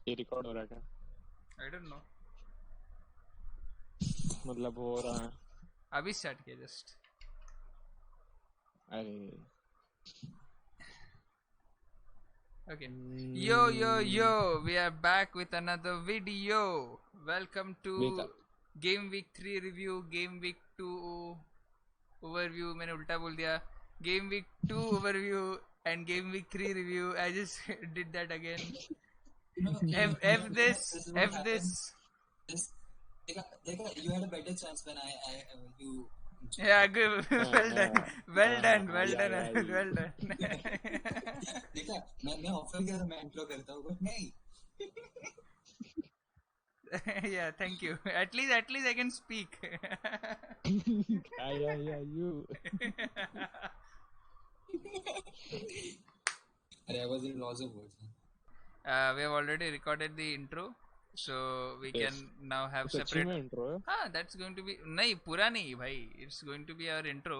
ये रिकॉर्ड हो रहा है क्या? I don't know. मतलब हो रहा है। अभी स्टार्ट किया जस्ट. अरे Okay. Yo, we are back with another video. Welcome to Weka Game Week 3 review, Game Week 2 overview. मैंने उल्टा बोल दिया. Game Week 2 overview and Game Week 3 review. I just did that again. F this. F this. You had a better chance when you. Yeah, good. Well done. Well done. Well yeah, done. yeah, Well done. देखा मैं offer कर रहा हूँ मैं intro करता हूँ but नहीं. Yeah, thank you. At least I can speak. yeah, you. अरे I was in loss of words. We have already recorded the intro, so we Yes. can now have सच्ची separate. में intro है? That's going to be नहीं पूरा नहीं भाई. It's going to be our intro.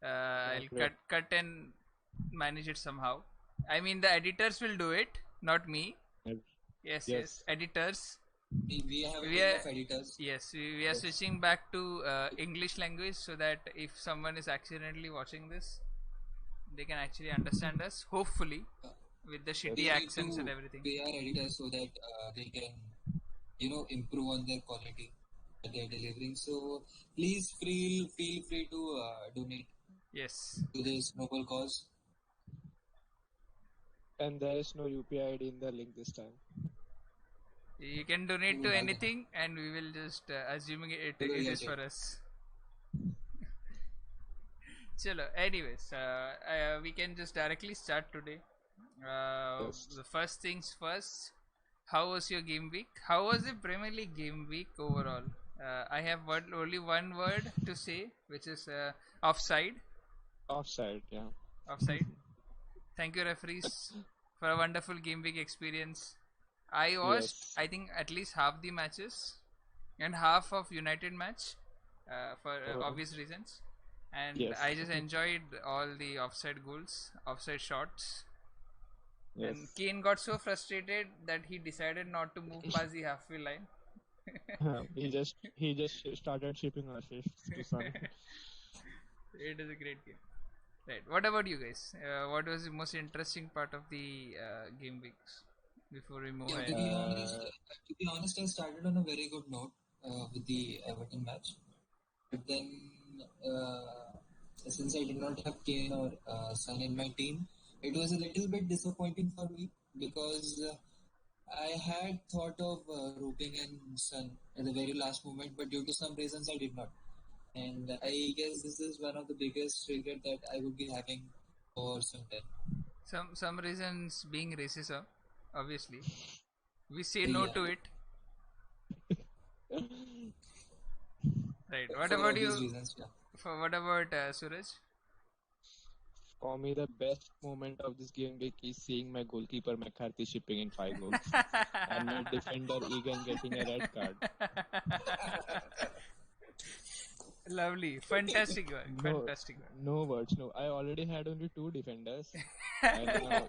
I'll Okay. cut and manage it somehow. I mean the editors will do it, not me. Yes. Editors. We have a We team are- of editors. Yes, we are switching back to English language so that if someone is accidentally watching this, they can actually understand us. Hopefully, with the shitty We need accents to and everything. pay our editors so that they can, improve on their quality that they are delivering. So please feel free to donate Yes. to this noble cause. And there is no UPI ID in the link this time. You can donate to anything, and we will just assuming it is for us. Chalo. Anyways, we can just directly start today. Yes. The first things first. How was your game week? How was the Premier League game week overall? I have only one word to say, which is offside. Offside, yeah. Offside. Thank you, referees, for a wonderful game week experience. I watched, Yes. I think, at least half the matches and half of United match for obvious reasons. And Yes. I just enjoyed all the offside goals, offside shots. Yes. And Kane got so frustrated that he decided not to move past the halfway line. he just started shipping assists to Son. It is a great game. Right. What about you guys? What was the most interesting part of the game weeks before we move Yeah, ahead? to be honest, I started on a very good note with the Everton match. But then, since I did not have Kane or Son in my team, it was a little bit disappointing for me because I had thought of roping in Son at the very last moment, but due to some reasons I did not. And I guess this is one of the biggest regret that I would be having for some time. Some reasons being racism, obviously. We say no Yeah. to it. Right. What For about obvious you? reasons, yeah. What about Suraj? For me, the best moment of this game week is seeing my goalkeeper McCarthy shipping in 5 goals and my defender Egan getting a red card. Lovely. Fantastic work. Fantastic work. No words. No, I already had only 2 defenders, and now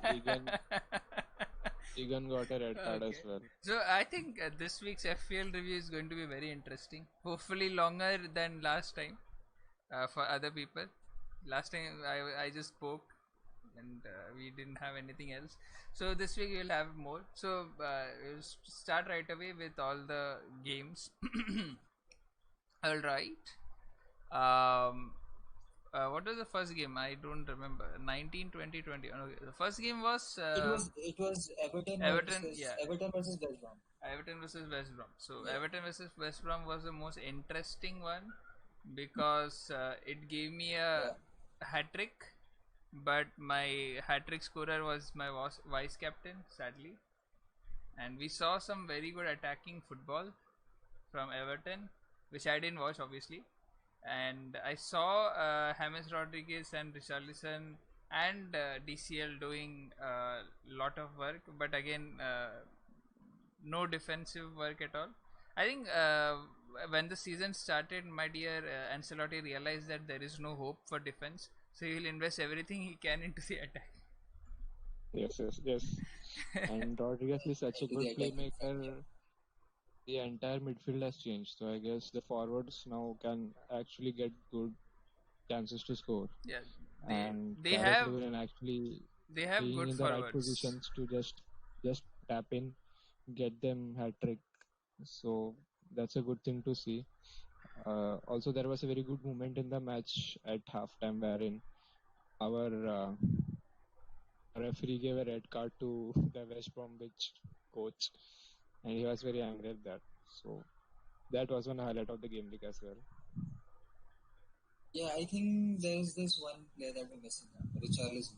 Egan got a red card as well. So I think this week's FPL review is going to be very interesting. Hopefully longer than last time for other people. Last time I just spoke and we didn't have anything else. So this week we'll have more. So we'll start right away with all the games. All right. What was the first game? I don't remember. 19, 20, 20. Okay. The first game was It was Everton versus West Brom. Everton versus West Brom. So Everton versus West Brom was the most interesting one because it gave me a hat trick, but my hat trick scorer was my vice captain, sadly. And we saw some very good attacking football from Everton, which I didn't watch, obviously. And I saw James Rodriguez and Richarlison and DCL doing a lot of work, but again, no defensive work at all. I think when the season started, my dear Ancelotti realized that there is no hope for defense, so he will invest everything he can into the attack. Yes. And Rodriguez is such a into the good attacking front. playmaker. The entire midfield has changed. So I guess the forwards now can actually get good chances to score. Yeah, they And they Gareth have Lewin actually they have being good in the right forwards. positions to just tap in, get them hat trick. So that's a good thing to see. Also, there was a very good moment in the match at halftime wherein our referee gave a red card to the West Bromwich coach, and he was very angry at that. So that was one highlight of the game week as well. Yeah, I think there's this one player that we're missing now, Richarlison.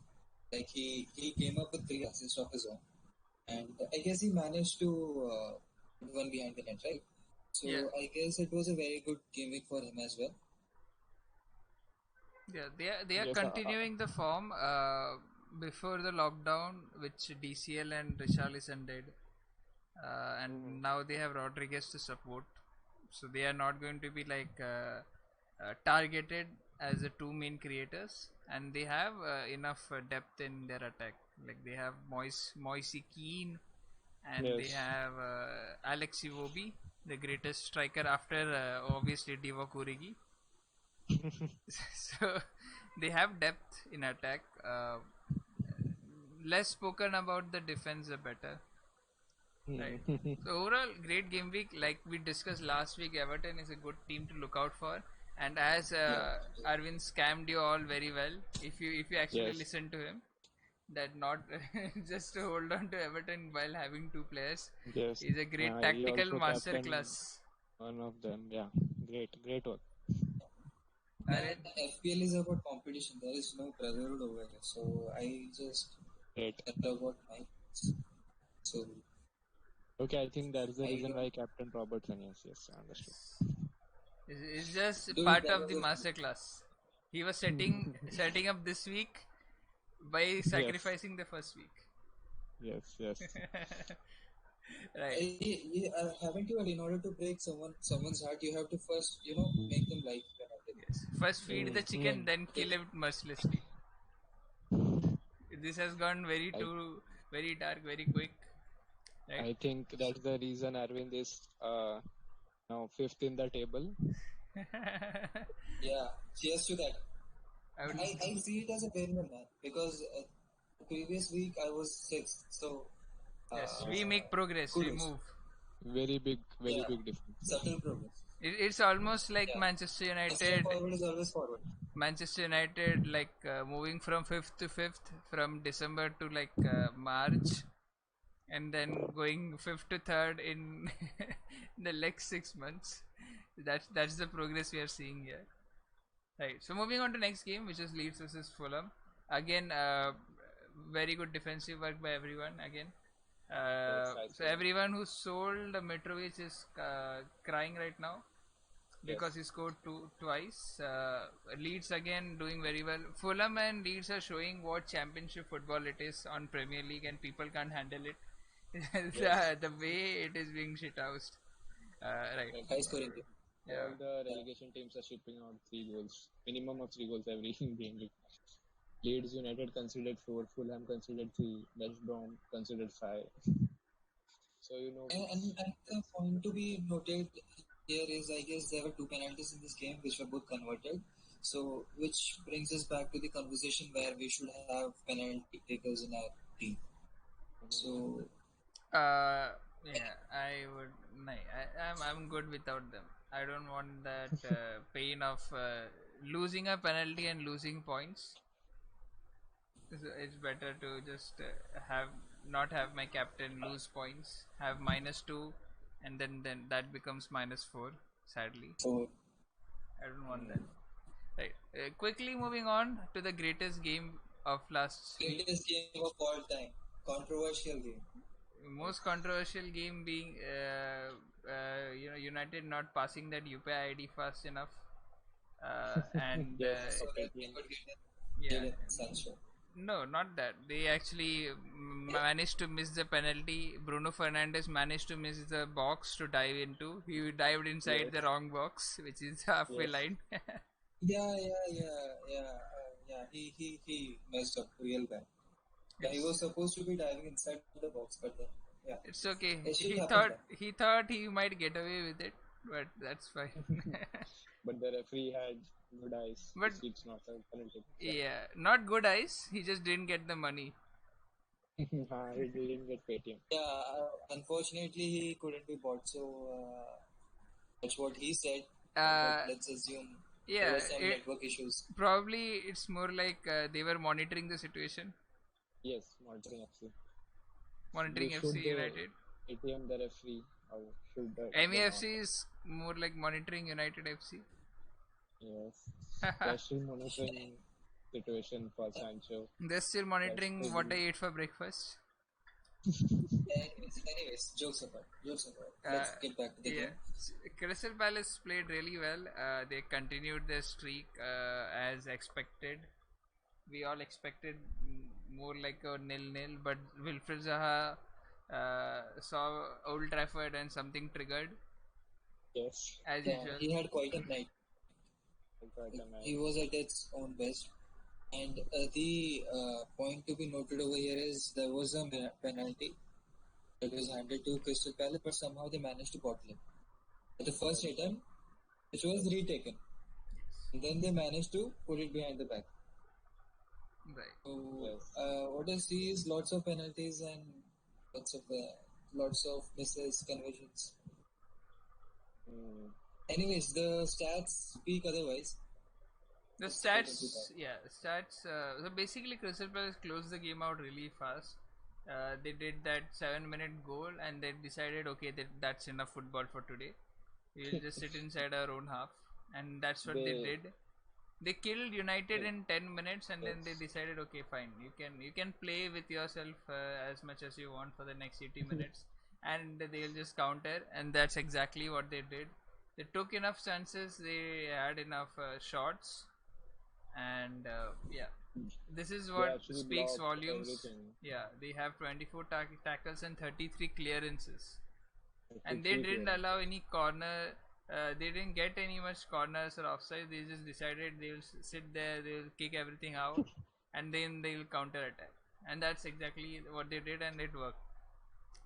Like he came up with 3 assists of his own, and I guess he managed to put one behind the net, right? So Yeah, I guess it was a very good game week for him as well. yeah, they are Yes, continuing the form before the lockdown, which DCL and Richarlison did, and now they have Rodriguez to support, so they are not going to be like targeted as the two main creators, and they have enough depth in their attack. Like they have Moise Keane, and they yes. have Alex Iwobi, the greatest striker after obviously Divock Origi. So they have depth in attack. Less spoken about the defense, the better. Right. So overall, great game week. Like we discussed last week, Everton is a good team to look out for. And as Yeah, Arvind scammed you all very well, if you actually Yes, listen to him, that not just to hold on to Everton while having two players yes. is a great He tactical also captained masterclass. one of them. Yeah, great work. yeah. Arvind, FPL is about competition. There is no brotherhood over here. So I just Great. care about my teams. So Okay, I think that's the I reason don't. why Captain Robertson. Yes, I understood. is just Dude, part that of was the a masterclass. He was setting up this week by Yes, sacrificing the first week. yes. Right. haven't you heard, in order to break someone's heart, you have to first, make them like you and everything. Yes. First feed the chicken, Mm. then kill it mercilessly. This has gone I very dark, very quick. Right. I think that's the reason Arvind is now fifth in the table. Yeah, cheers to that. I would. I see it as a win-win, man, because the previous week I was sixth, so Yes, uh, we make progress. We kudos. move. Very Yeah, big difference. Yeah. subtle progress. It's almost like Yeah, Manchester a step United. forward is always forward. Manchester United, like moving from fifth to fifth, from December to like March, and then going fifth to third in the next 6 months. That's the progress we are seeing here. Right. So moving on to next game, which is Leeds versus Fulham. Again, very good defensive work by everyone. Again, Yes, I so think everyone who sold Mitrovic is crying right now because yes, he scored twice. Leeds again doing very well. Fulham and Leeds are showing what championship football it is on Premier League, and people can't handle it. yes. The way it is being shithoused. Right. Like High scoring game. Yeah. all the Yeah. relegation teams are shipping out 3 goals, minimum of 3 goals every game week. Leeds United considered 4, Fulham considered 3, West Brom considered 5. So And the point to be noted here is, I guess there were 2 penalties in this game, which were both converted. So, which brings us back to the conversation where we should have penalty takers in our team. So, Uh, yeah, I would. No, I'm good without them. I don't want that pain of losing a penalty and losing points. So it's better to just have not have my captain lose points, have -2, and then that becomes -4. Sadly, so I don't want that. Right. Quickly moving on to the greatest game of last week. greatest game of all time, controversial game. Most controversial game being United not passing that UPI ID fast enough, and yes, So that we Paytm. could get yeah, Sancho. no, not that they actually managed to miss the penalty. Bruno Fernandes managed to miss the box to dive into. He dived inside Yes, the wrong box, which is halfway yes. line. Yeah. Yeah. He messed up real bad. Yeah, he was supposed to be diving inside the box, but then, yeah, It's okay. it should He happen. thought he might get away with it, but that's fine. But the referee had good eyes to But see it's not a penalty. yeah, not good eyes. He just didn't get the money. He didn't get Paytm. Yeah, unfortunately, he couldn't be bought, so that's what he said. But Uh, let's assume there yeah, were some network issues. probably it's more like they were monitoring the situation, Yes, monitoring FC. monitoring They FC should United. ATM the referee or should the not. MEFC is more like monitoring United FC. Yes, special monitoring situation for Sancho. They're still That's monitoring what I really ate for breakfast. Anyways, jokes apart. Let's get back to the Yeah, game. Crystal Palace played really well. They continued their streak as expected. We all expected more like a nil-nil, but Wilfred Zaha saw Old Trafford and something triggered yes. as Yeah, usual. he had quite a night. Quite a He nice. was at its own best. And the point to be noted over here is there was a penalty that was handed to Crystal Palace, but somehow they managed to bottle it. At the first attempt, it was retaken, and then they managed to put it behind the back. Right. So Yes. what I see is lots of penalties and lots of misses, conversions. Mm, Anyways, the stats speak otherwise. The Let's get into stats, that. yeah, stats. So basically, Crystal Palace closed the game out really fast. They did that 7-minute goal and they decided, okay, that's enough football for today. We'll just sit inside our own half, and that's what they They- did. They killed United in 10 minutes, and then they Yes. decided, okay, fine, you can play with yourself as much as you want for the next 80 minutes, and they'll just counter, and that's exactly what they did. They took enough chances, they had enough shots, and yeah, this is They what actually speaks blocked volumes. everything. Yeah, they have 24 tackles and 33 clearances, and they 53 didn't clearance. allow any corner. They didn't get any much corners or offside. They just decided they'll sit there, they'll kick everything out, and then they'll counter attack. And that's exactly what they did, and it worked.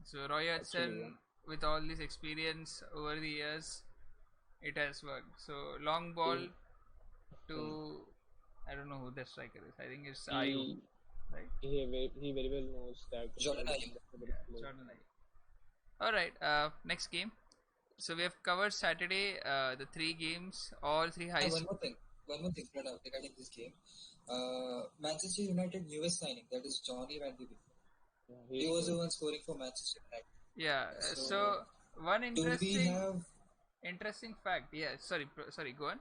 So Roy Actually, Hodgson, with all this experience over the years, it has worked. So long ball to, I don't know who the striker is. I think it's Ayu, he, right? he very well knows that Jordan how to Ayew. conduct the play. Jordan Ayew. All right. Next game. So we have covered Saturday. The 3 games, all 3 high. One more thing, Pranav, regarding this game. Manchester United newest signing, that is Johnny Van de Beek. Yeah, He was the one scoring for Manchester United. Yeah. So, So one Do we interesting have? interesting fact. Yeah. Sorry. Go on.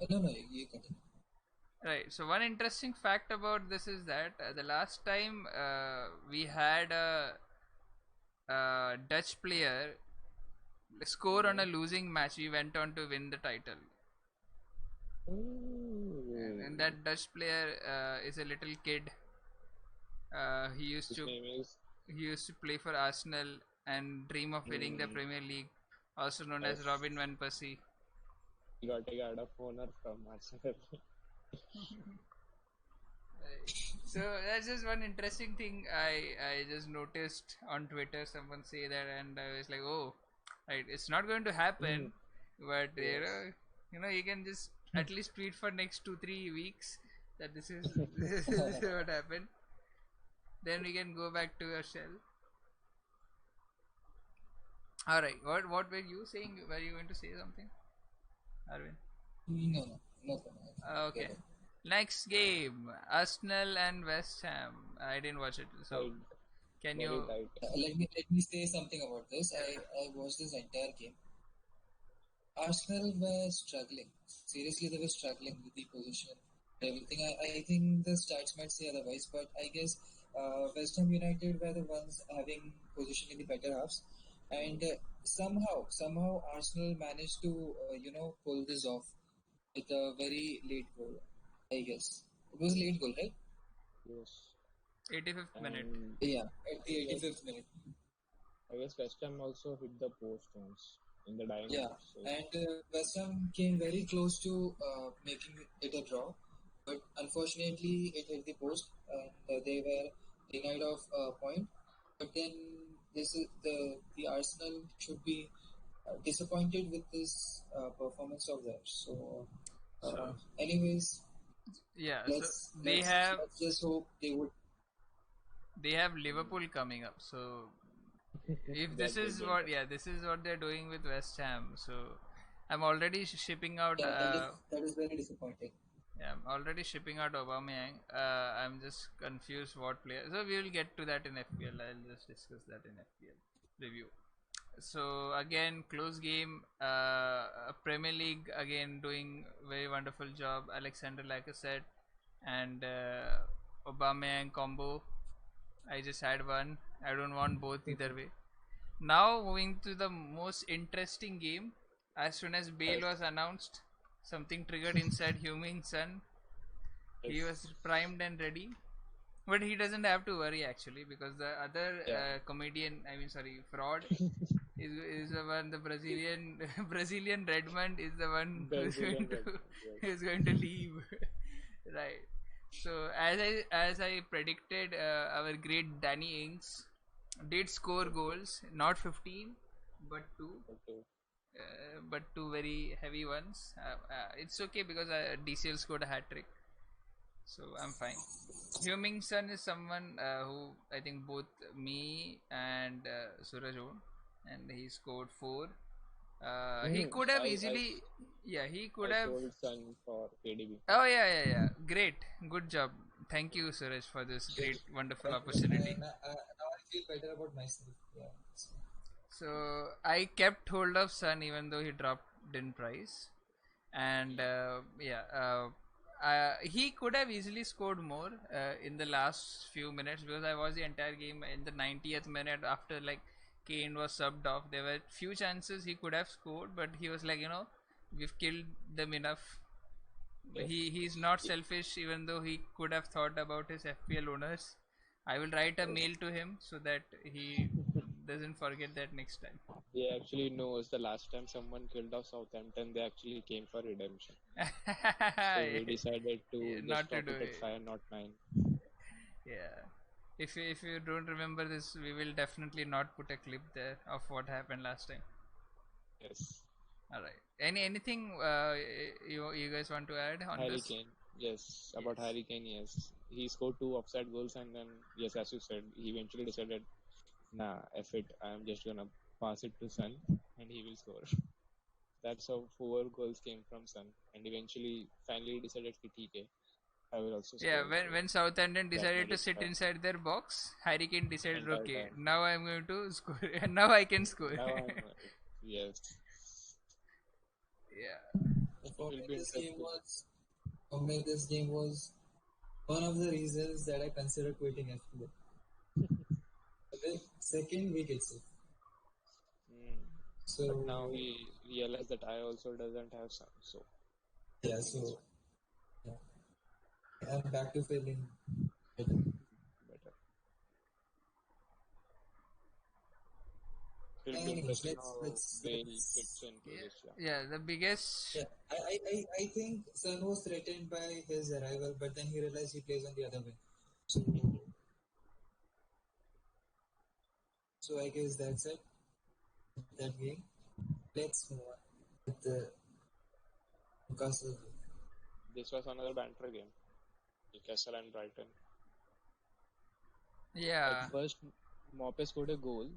No, you continue. Right. So one interesting fact about this is that the last time we had a Dutch player score on a losing match, we went on to win the title. And that Dutch player is a little kid. He used His to name is play for Arsenal and dream of winning the Premier League, also known as Yes. Robin van Persie. he got a guard of honor from Arsenal. So that's just one interesting thing I just noticed on Twitter. Someone say that, and I was like, oh, right, it's not going to happen, but Yes. you can just at least tweet for next 2-3 weeks that this is this is what happened. Then we can go back to our shell. All right, what were you saying? Were you going to say something, Arvind? No. Okay. Next game, Arsenal and West Ham. I didn't watch it, so Tight. can Very you? tight. Let me say something about this. I watched this entire game. Arsenal were struggling. Seriously, they were struggling with the position, everything. I think the stats might say otherwise, but I guess West Ham United were the ones having position in the better halves, and somehow Arsenal managed to pull this off with a very late goal. I guess it was a late goal, right? Yes. 85th minute. And Yeah, at the 85th minute. I guess West Ham also hit the post once in the dying Yeah, minutes. So and West Ham came very close to making it a draw, but unfortunately it hit the post and they were denied of a point. But then this is the Arsenal should be disappointed with this performance of theirs. So, So anyways, yeah, so let's let's let's just hope they would. they have Liverpool coming up. So if this That will is be what, interesting. yeah, this is what they're doing with West Ham. So I'm already shipping out. Yeah, that is very disappointing. Yeah, I'm already shipping out Aubameyang. I'm just confused what player. So we will get to that in FPL. I'll just discuss that in FPL review. So again, close game. Premier League again doing very wonderful job. Alexander Lacazette and Aubameyang combo. I just had one. I don't want both either way. Now moving to the most interesting game. As soon as Bale was announced, something triggered inside Heung-min Son. He Yes. was primed and ready. But he doesn't have to worry actually, because the other Yeah. comedian, I mean sorry, fraud is the one, the Brazilian Brazilian Redmond is the one Brazilian Red. Yes. who's going to leave. Right. So as I predicted, our great Danny Ings did score goals, not 15, but two. Okay. But two very heavy ones. It's okay because DCL scored a hat trick, so I'm fine. Heung-min Son is someone who I think both me and Suraj own, and he scored four. He Mhm. could have I easily, yeah, he could I have. sold Sun for KDB. Oh yeah. Great, good job. Thank you, Suraj, for this Yeah, great, wonderful thank you. opportunity. Now I feel better about myself. Yeah. So I kept hold of Sun even though he dropped in price, and he could have easily scored more in the last few minutes, because I watched the entire game in the 90th minute after like Kane was subbed off. There were few chances he could have scored, but he was like, we've killed them enough. Yes. He's not selfish, even though he could have thought about his FPL owners. I will write a mail to him so that he doesn't forget that next time. He actually knows the last time someone killed off Southampton, they actually came for redemption. So he decided to just Not to stop do it at it. 5, not 9. Yeah. If you don't remember this, we will definitely not put a clip there of what happened last time. Yes. All right. Anything you guys want to add on Harry this? Kane. Yes. About Yes. Harry Kane, yes. He scored 2 offside goals and then, yes, as you said, he eventually decided, nah, F it. I'm just gonna pass it to Son and he will score. That's how 4 goals came from Son. And eventually, finally decided, कि ठीक है, I will also Yeah, score. when So when Southampton that decided made to it sit tough inside their box, Harry Kane decided, entire okay, time. now I'm going to score, and now I can score. Now I'm, yes, Yeah. it For will me, be this game interesting. was for me this game was one of the reasons that I considered quitting FPL. The second week itself. Mm. So But now he realized that I also doesn't have Son. So yeah, everything is so yeah, I'm back to feeling better. better. It will be Anyways, interesting how Bale fits into Yeah. this. Yeah. Yeah. The biggest. yeah. I think Son was threatened by his arrival, but then he realized he plays on the other wing. So so I guess that's it. That game. Let's move on with the Newcastle game. This was another banter game. Newcastle and Brighton. Yeah. At first, Mope scored a goal.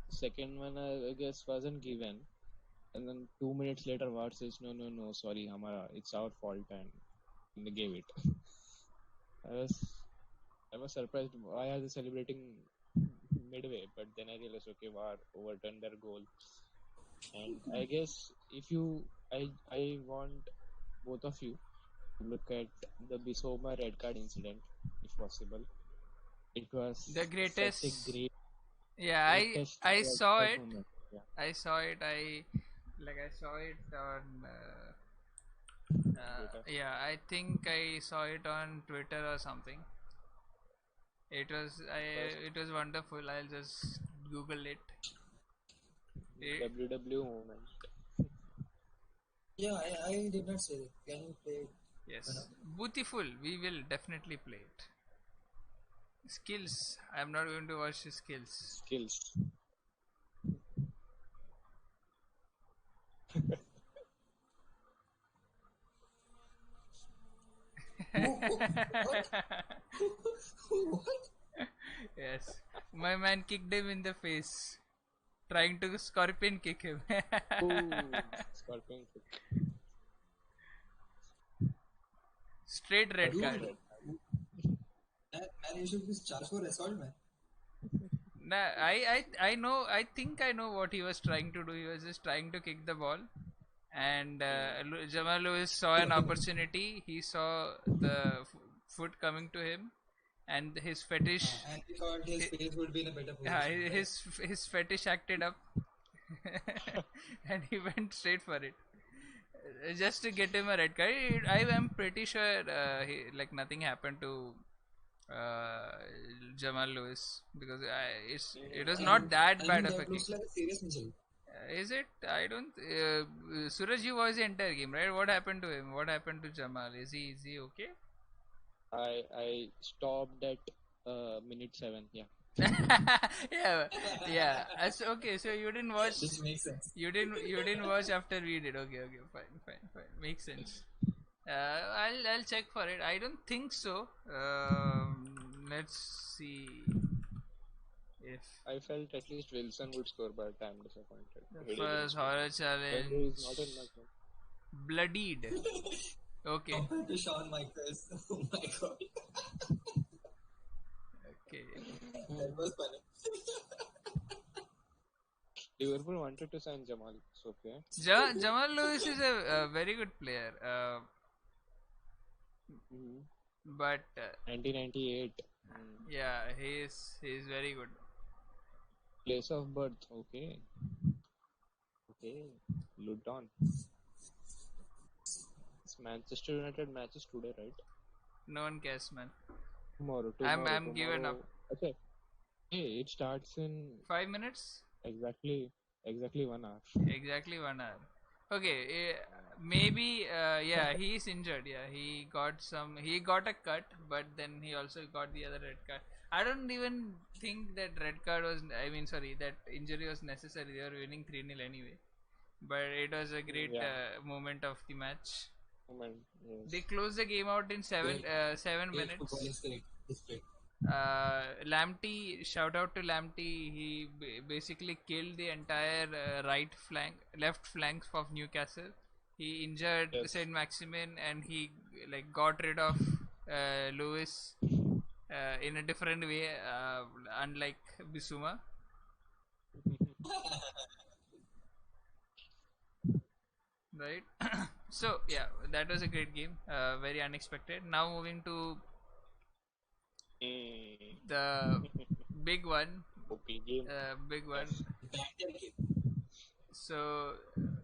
Second one, I guess, wasn't given. And then 2 minutes later, Ward says, no, sorry, it's our fault, and they gave it. I was surprised. Why are they celebrating midway? But then I realized, okay, Ward overturned their goal. And I guess I want both of you to look at the Bisoma red card incident, if possible. It was The such a greatest. great, Yeah, greatest I red saw card it. moment. Yeah. I saw it. I saw it on. Twitter. Yeah, I think I saw it on Twitter or something. First It was wonderful. I'll just Google it. WW moment. Yeah, I did not say that. Can you play it? Yes. Beautiful. We will definitely play it. Skills. I'm not going to watch his skills. Skills. What? Yes. My man kicked him in the face. Trying to scorpion kick him. Ooh, Scorpion kick. Straight red Dude, card. man, you should be charged for assault, man. Nah, I know. I think I know what he was trying to do. He was just trying to kick the ball, and Jamal Lewis saw an opportunity. He saw the foot coming to him, and his fetish. And he thought his face would be in a better Yeah, position. his fetish acted up, and he went straight for it, just to get him a red card. I am pretty sure like nothing happened to Jamal Lewis because it was not that I bad mean, of a that kick. looks like a serious injury. Is it? I don't. Suraj, you watched the entire game, right? What happened to him? What happened to Jamal? Is he okay? I stopped at minute 7. Yeah. Yeah, yeah. Okay, so you didn't watch. Which makes sense. You didn't watch after we did. Okay, fine. Makes sense. I'll check for it. I don't think so. Let's see if I felt at least Wilson would score, but I'm disappointed. the He didn't first score. horror When challenge he's not in my game. bloodied. Okay, Compared to Shawn Michaels. Oh my god. okay. That was funny. Liverpool wanted to sign Jamal. It's okay. Jamal Lewis is a very good player, but 1998. yeah, he is very good. Place of birth. Okay. Luton. It's Manchester United matches today, right? No one cares, man. Tomorrow. I'm given up. Okay. Hey, it starts in 5 minutes. exactly 1 hour. Exactly 1 hour. Okay, maybe yeah, he is injured. Yeah, he got a cut, but then he also got the other red card. I don't even think that red card was. I mean, sorry, that injury was necessary. They were winning 3-0 anyway. But it was a great Yeah. moment of the match. Moment. Yes. They closed the game out in seven Great minutes. football is great. It's great. Lamptey, shout out to Lamptey. He basically killed the entire left flank of Newcastle. He injured Yes. Saint Maximin, and he like got rid of Lewis in a different way, unlike Bissouma. Right. So yeah, that was a great game. Very unexpected. Now moving to the big one. OP game. Big one. Banter game. So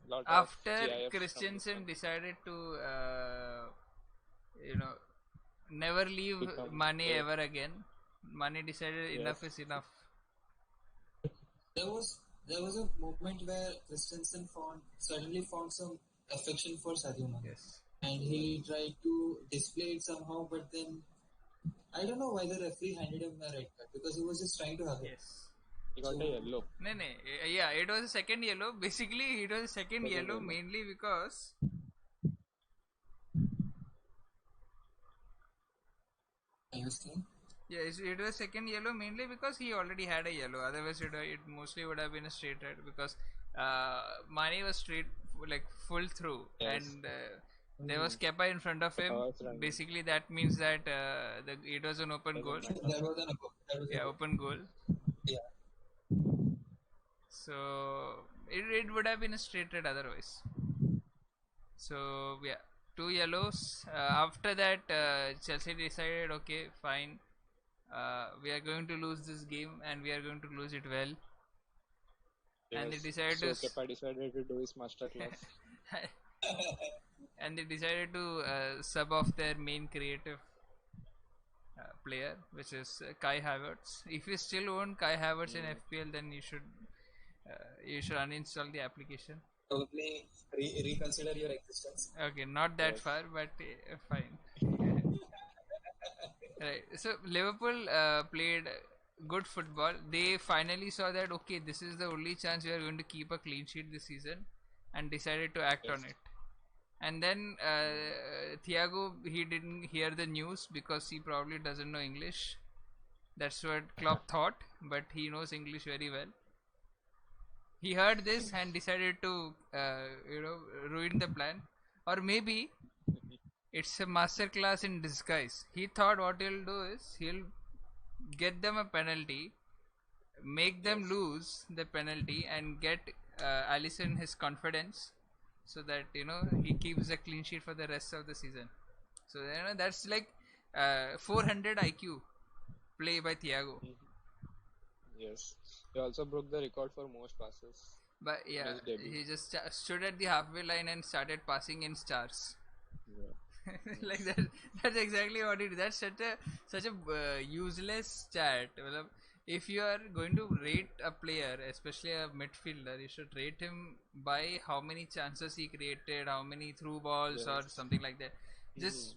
Lot of after GIFs from Christensen this decided to never leave Become Mane great. ever again, Mane decided enough Yes. is enough. There was a moment where Christensen suddenly found some affection for Sadio Mane. Yes. And he tried to display it somehow, but then I don't know why the referee handed him a red card because he was just trying to have it. Yes. He got a yellow. No, yeah, it was a second yellow. Basically, it was a second Second yellow yellow. mainly because I was saying. yeah, it was second yellow mainly because he already had a yellow. Otherwise, it mostly would have been a straight red because Mane was straight like full through, Yes. and there was Kepa in front of him. it's running. Basically, that means that it was an open goal. Doesn't That was an Yeah, open goal. Yeah. So it would have been a straight red otherwise. So yeah, 2 yellows. After that, Chelsea decided, okay, fine, we are going to lose this game and we are going to lose it well. And they Yes. decided So to Kepa decided to do his masterclass. and they decided to sub off their main creative player, which is Kai Havertz. If you still own Kai Havertz in FPL, then you should uninstall the application. probably reconsider your existence. Okay, not that Yes. far, but fine. Right. So Liverpool played good football. They finally saw that okay, this is the only chance we are going to keep a clean sheet this season, and decided to act on Yes. it. And then Thiago, he didn't hear the news because he probably doesn't know English. That's what Klopp thought, but he knows English very well. He heard this and decided to, ruin the plan. Or maybe it's a masterclass in disguise. He thought what he'll do is he'll get them a penalty, make them Yes. lose the penalty, and get Allison his confidence, so that he keeps a clean sheet for the rest of the season. So that's like 400 IQ play by Thiago. Mhm. Yes. He also broke the record for most passes But in yeah, his debut. he just stood at the halfway line and started passing in stars. Yeah. Like Yes. that. That's exactly what it is. That's such a useless stat. Well, if you are going to rate a player, especially a midfielder, you should rate him by how many chances he created, how many through balls, or Yes. something like that. Mhm. Just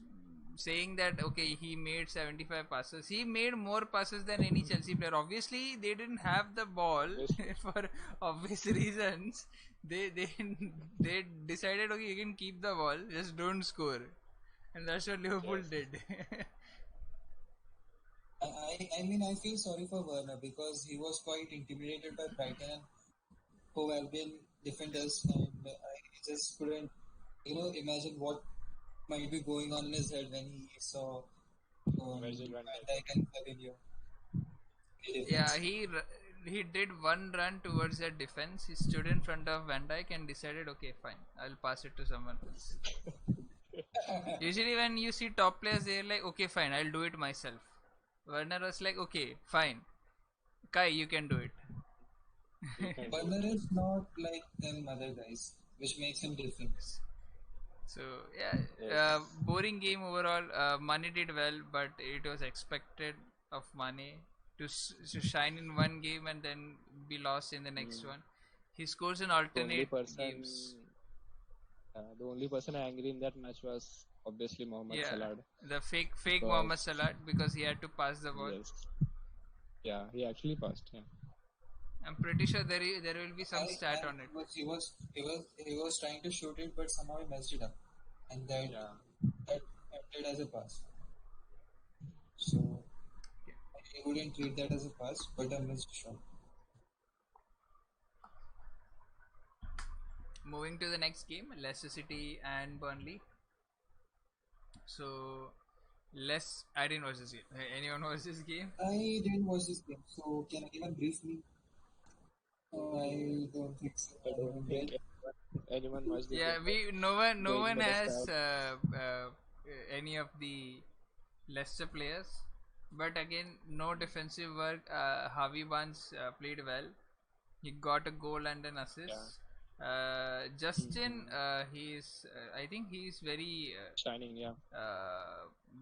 saying that okay, he made 75 passes. He made more passes than any Chelsea player. Obviously, they didn't have the ball Obviously. for obvious reasons. They they decided okay, you can keep the ball, just don't score, and that's what Liverpool Yes. did. I mean, I feel sorry for Werner because he was quite intimidated by Brighton and who have been defenders, and I just couldn't, imagine what might be going on in his head when he saw Virgil van Van Dijk. Dijk and Fabinho play Yeah, defense. he did one run towards that defense. He stood in front of Van Dijk and decided, okay, fine, I'll pass it to someone else. Usually, when you see top players, they're like, okay, fine, I'll do it myself. Werner was like, okay, fine, Kai, you can do it. You can do Werner it. is not like them other guys, which makes him different. So yeah, Yes. boring game overall. Mane did well, but it was expected of Mane to shine in one game and then be lost in the next Mm. one. He scores in The only alternate games. person, angry in that match was obviously Mohamed Yeah, Salah the fake Mohamed because Salah because he had to pass the ball. yes, yeah, he actually passed. Yeah. I'm pretty sure there will be some stat And on it. he was trying to shoot it, but somehow he messed it up, and Yeah. that counted as a pass. So I wouldn't treat that as a pass, but a missed shot. Moving to the next game, Leicester City and Burnley. So, I didn't watch this game. Anyone watch this game? I didn't watch this game, so can anyone brief me? I don't think so. I I don't haven't think read. anyone watched this Yeah, game, but no going one by the has stats, any of the Leicester players, but again, no defensive work. Harvey Barnes played well. He got a goal and an assist. yeah, Justin, Mhm. I think he's Shining, yeah,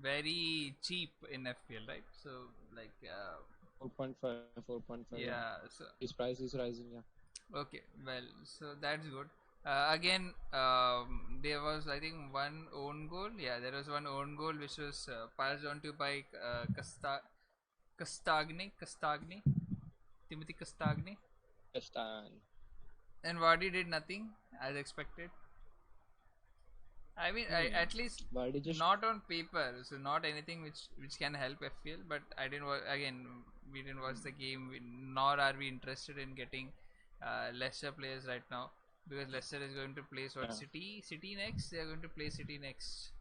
very cheap in FPL, right? So like, 4.5, 4.5, yeah. yeah. So His price is rising, yeah. okay, well, so that's good. Again, there was I think one own goal. Yeah, there was one own goal which was passed on to by Castagni, Timothy Castagni, Stan, and Vardy did nothing as expected. I mean, at least Vardy just not on paper, so not anything which can help FPL. But I didn't again. We didn't watch the game, nor are we interested in getting Leicester players right now because Leicester is going to play what yeah, City next. They are going to play City next.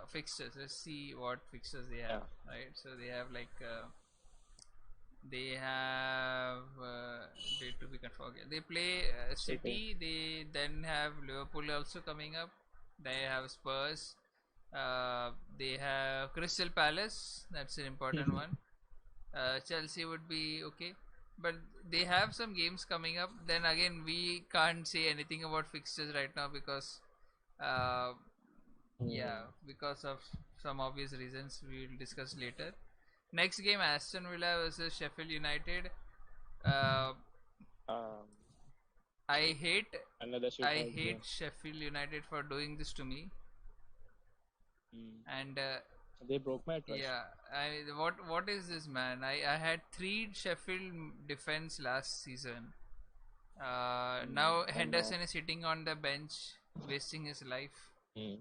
Fixtures. Let's see what fixtures they have. yeah, Right. So they have like they have date to be confirmed. Okay. They play City, City. They then have Liverpool also coming up. They have Spurs. They have Crystal Palace. That's an important one. Chelsea would be okay, but they have some games coming up. Then again, we can't say anything about fixtures right now because, uh, yeah, mm, because of some obvious reasons we will discuss later. Next game, Aston Villa versus Sheffield United. Uh, um, I hate Another shit I out hate Sheffield United for doing this to me. there. And They broke my trust. yeah, what is this, man? I had 3 Sheffield defense last season. Now And now, Henderson is sitting on the bench, wasting his life, mm,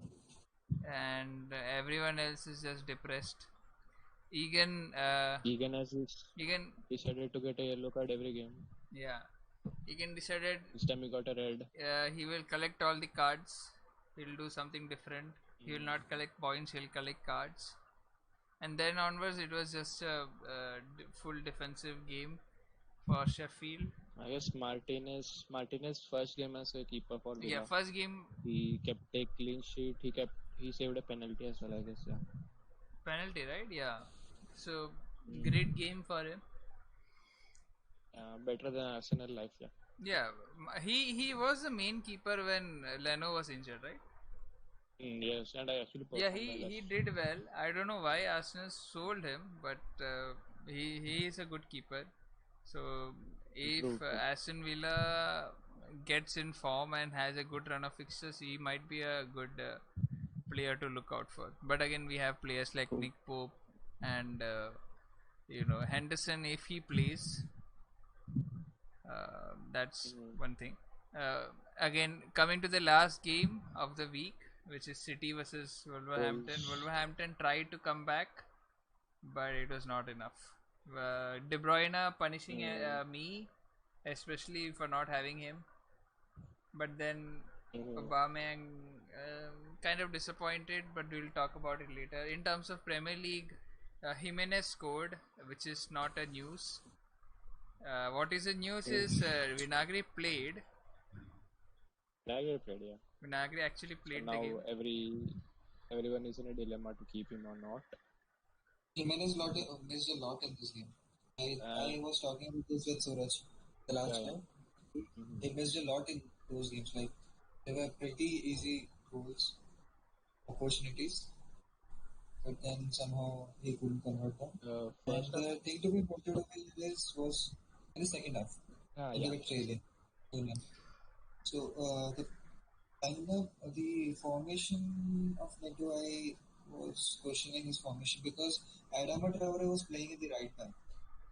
and everyone else is just depressed. Egan, Egan has Egan, decided to get a yellow card every game. yeah, Egan decided This time he got a red. he will collect all the cards. He'll do something different. He will not collect points. He'll collect cards. And then onwards, it was just a full defensive game for Sheffield. I guess Martinez first game as a keeper for Yeah, Villa. first game He kept a clean sheet. He saved a penalty as well. I guess, yeah. penalty, right? Yeah. So Mm. great game for him. Better than Arsenal life, yeah. Yeah, he was the main keeper when Leno was injured, right? Yes, and I actually Yeah, performed well. he did well. I don't know why Arsenal sold him, but he is a good keeper. So if True. Aston Villa gets in form and has a good run of fixtures, he might be a good player to look out for. But again, we have players like True. Nick Pope and Henderson. If he plays, that's one thing. Again, coming to the last game of the week, which is City versus Wolverhampton. Wolves. Wolverhampton tried to come back, but it was not enough. De Bruyne punishing me, especially for not having him. But then Aubameyang kind of disappointed, but we'll talk about it later. In terms of Premier League, Jimenez scored, which is not a news. What is the news is Vinagre played. Vinagre played, yeah. Vinagre actually So played the now game. everyone is in a dilemma to keep him or not. Jimenez missed a lot in this game. I was talking about this with Suraj the last time. He missed a lot in those games. Like they were pretty easy goals, opportunities, but then somehow he couldn't convert them. And the thing to be noted was in the second half. When they were trailing 2-1. So the formation of Neto, I was questioning his formation because Adama Traore was playing in the right back.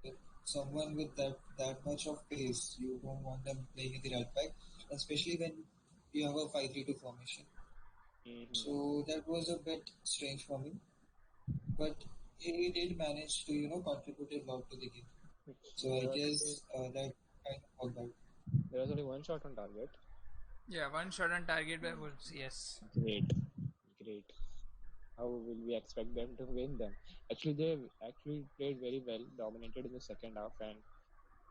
With someone with that much of pace, you don't want them playing in the right back, especially when you have a 5-3-2 formation. So that was a bit strange for me, but he did manage to contribute a lot to the game. So I guess that kind of worked out. There was only one shot on target. Yeah, one shot on target by Wolves. Yes. Great. How will we expect them to win then? Actually, they actually played very well, dominated in the second half, and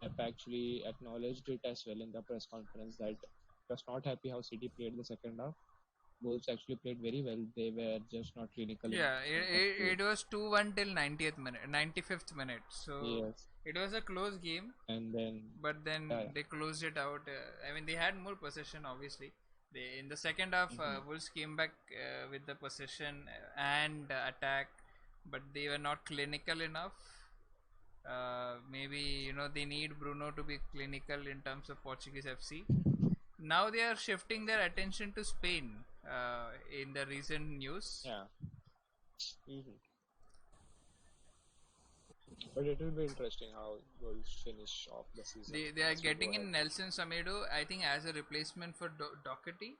Pep actually acknowledged it as well in the press conference that he was not happy how City played the second half. Wolves actually played very well. They were just not clinical. Yeah, it was 2-1 till 90th minute, 95th minute. So yes. It was a close game. And then, they closed it out. I mean, they had more possession, obviously. In the second half, Wolves came back with the possession and attack, but they were not clinical enough. Maybe they need Bruno to be clinical in terms of Portuguese FC. Now they are shifting their attention to Spain in the recent news. Yeah. But it will be interesting how Wolves finish off the season. They are getting in Nelson Semedo, I think, as a replacement for Doherty.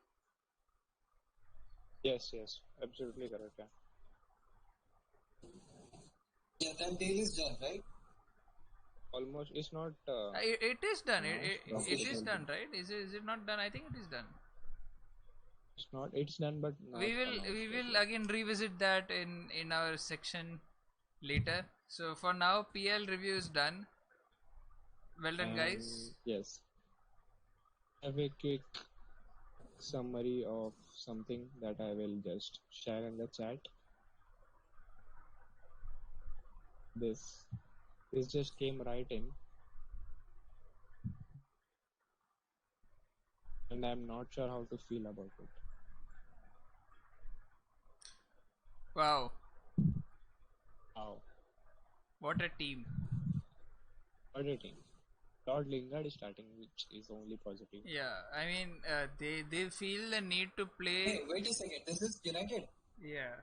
Yes, absolutely correct. Yeah, that deal is done, right? Almost, it's not. It is done. It is done, right? Is it not done? I think it is done. It's not. It's done, but we will again revisit that in our section later. So for now, PL review is done. Well done, guys. Yes. Have a quick summary of something that I will just share in the chat. This just came right in, and I'm not sure how to feel about it. Wow. Wow. What a team. What a team. Lord Lingard is starting, which is only positive. Yeah, I mean, they feel the need to play. Hey, wait a second. This is United. Yeah,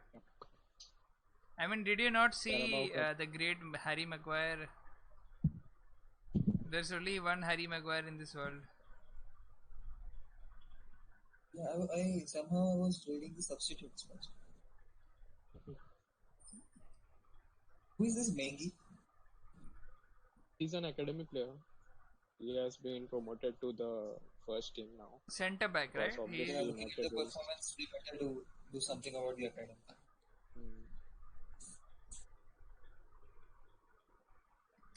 I mean, did you not They're see about a, the great Harry Maguire? There's only one Harry Maguire in this world. Yeah, I somehow I was reading the substitutes first. Who is this Mengi? he's an academy player. He has been promoted to the first team now. Center back, Because right? obviously Yeah, He, looking at the United is. performance, we better do something about the academy. Mm,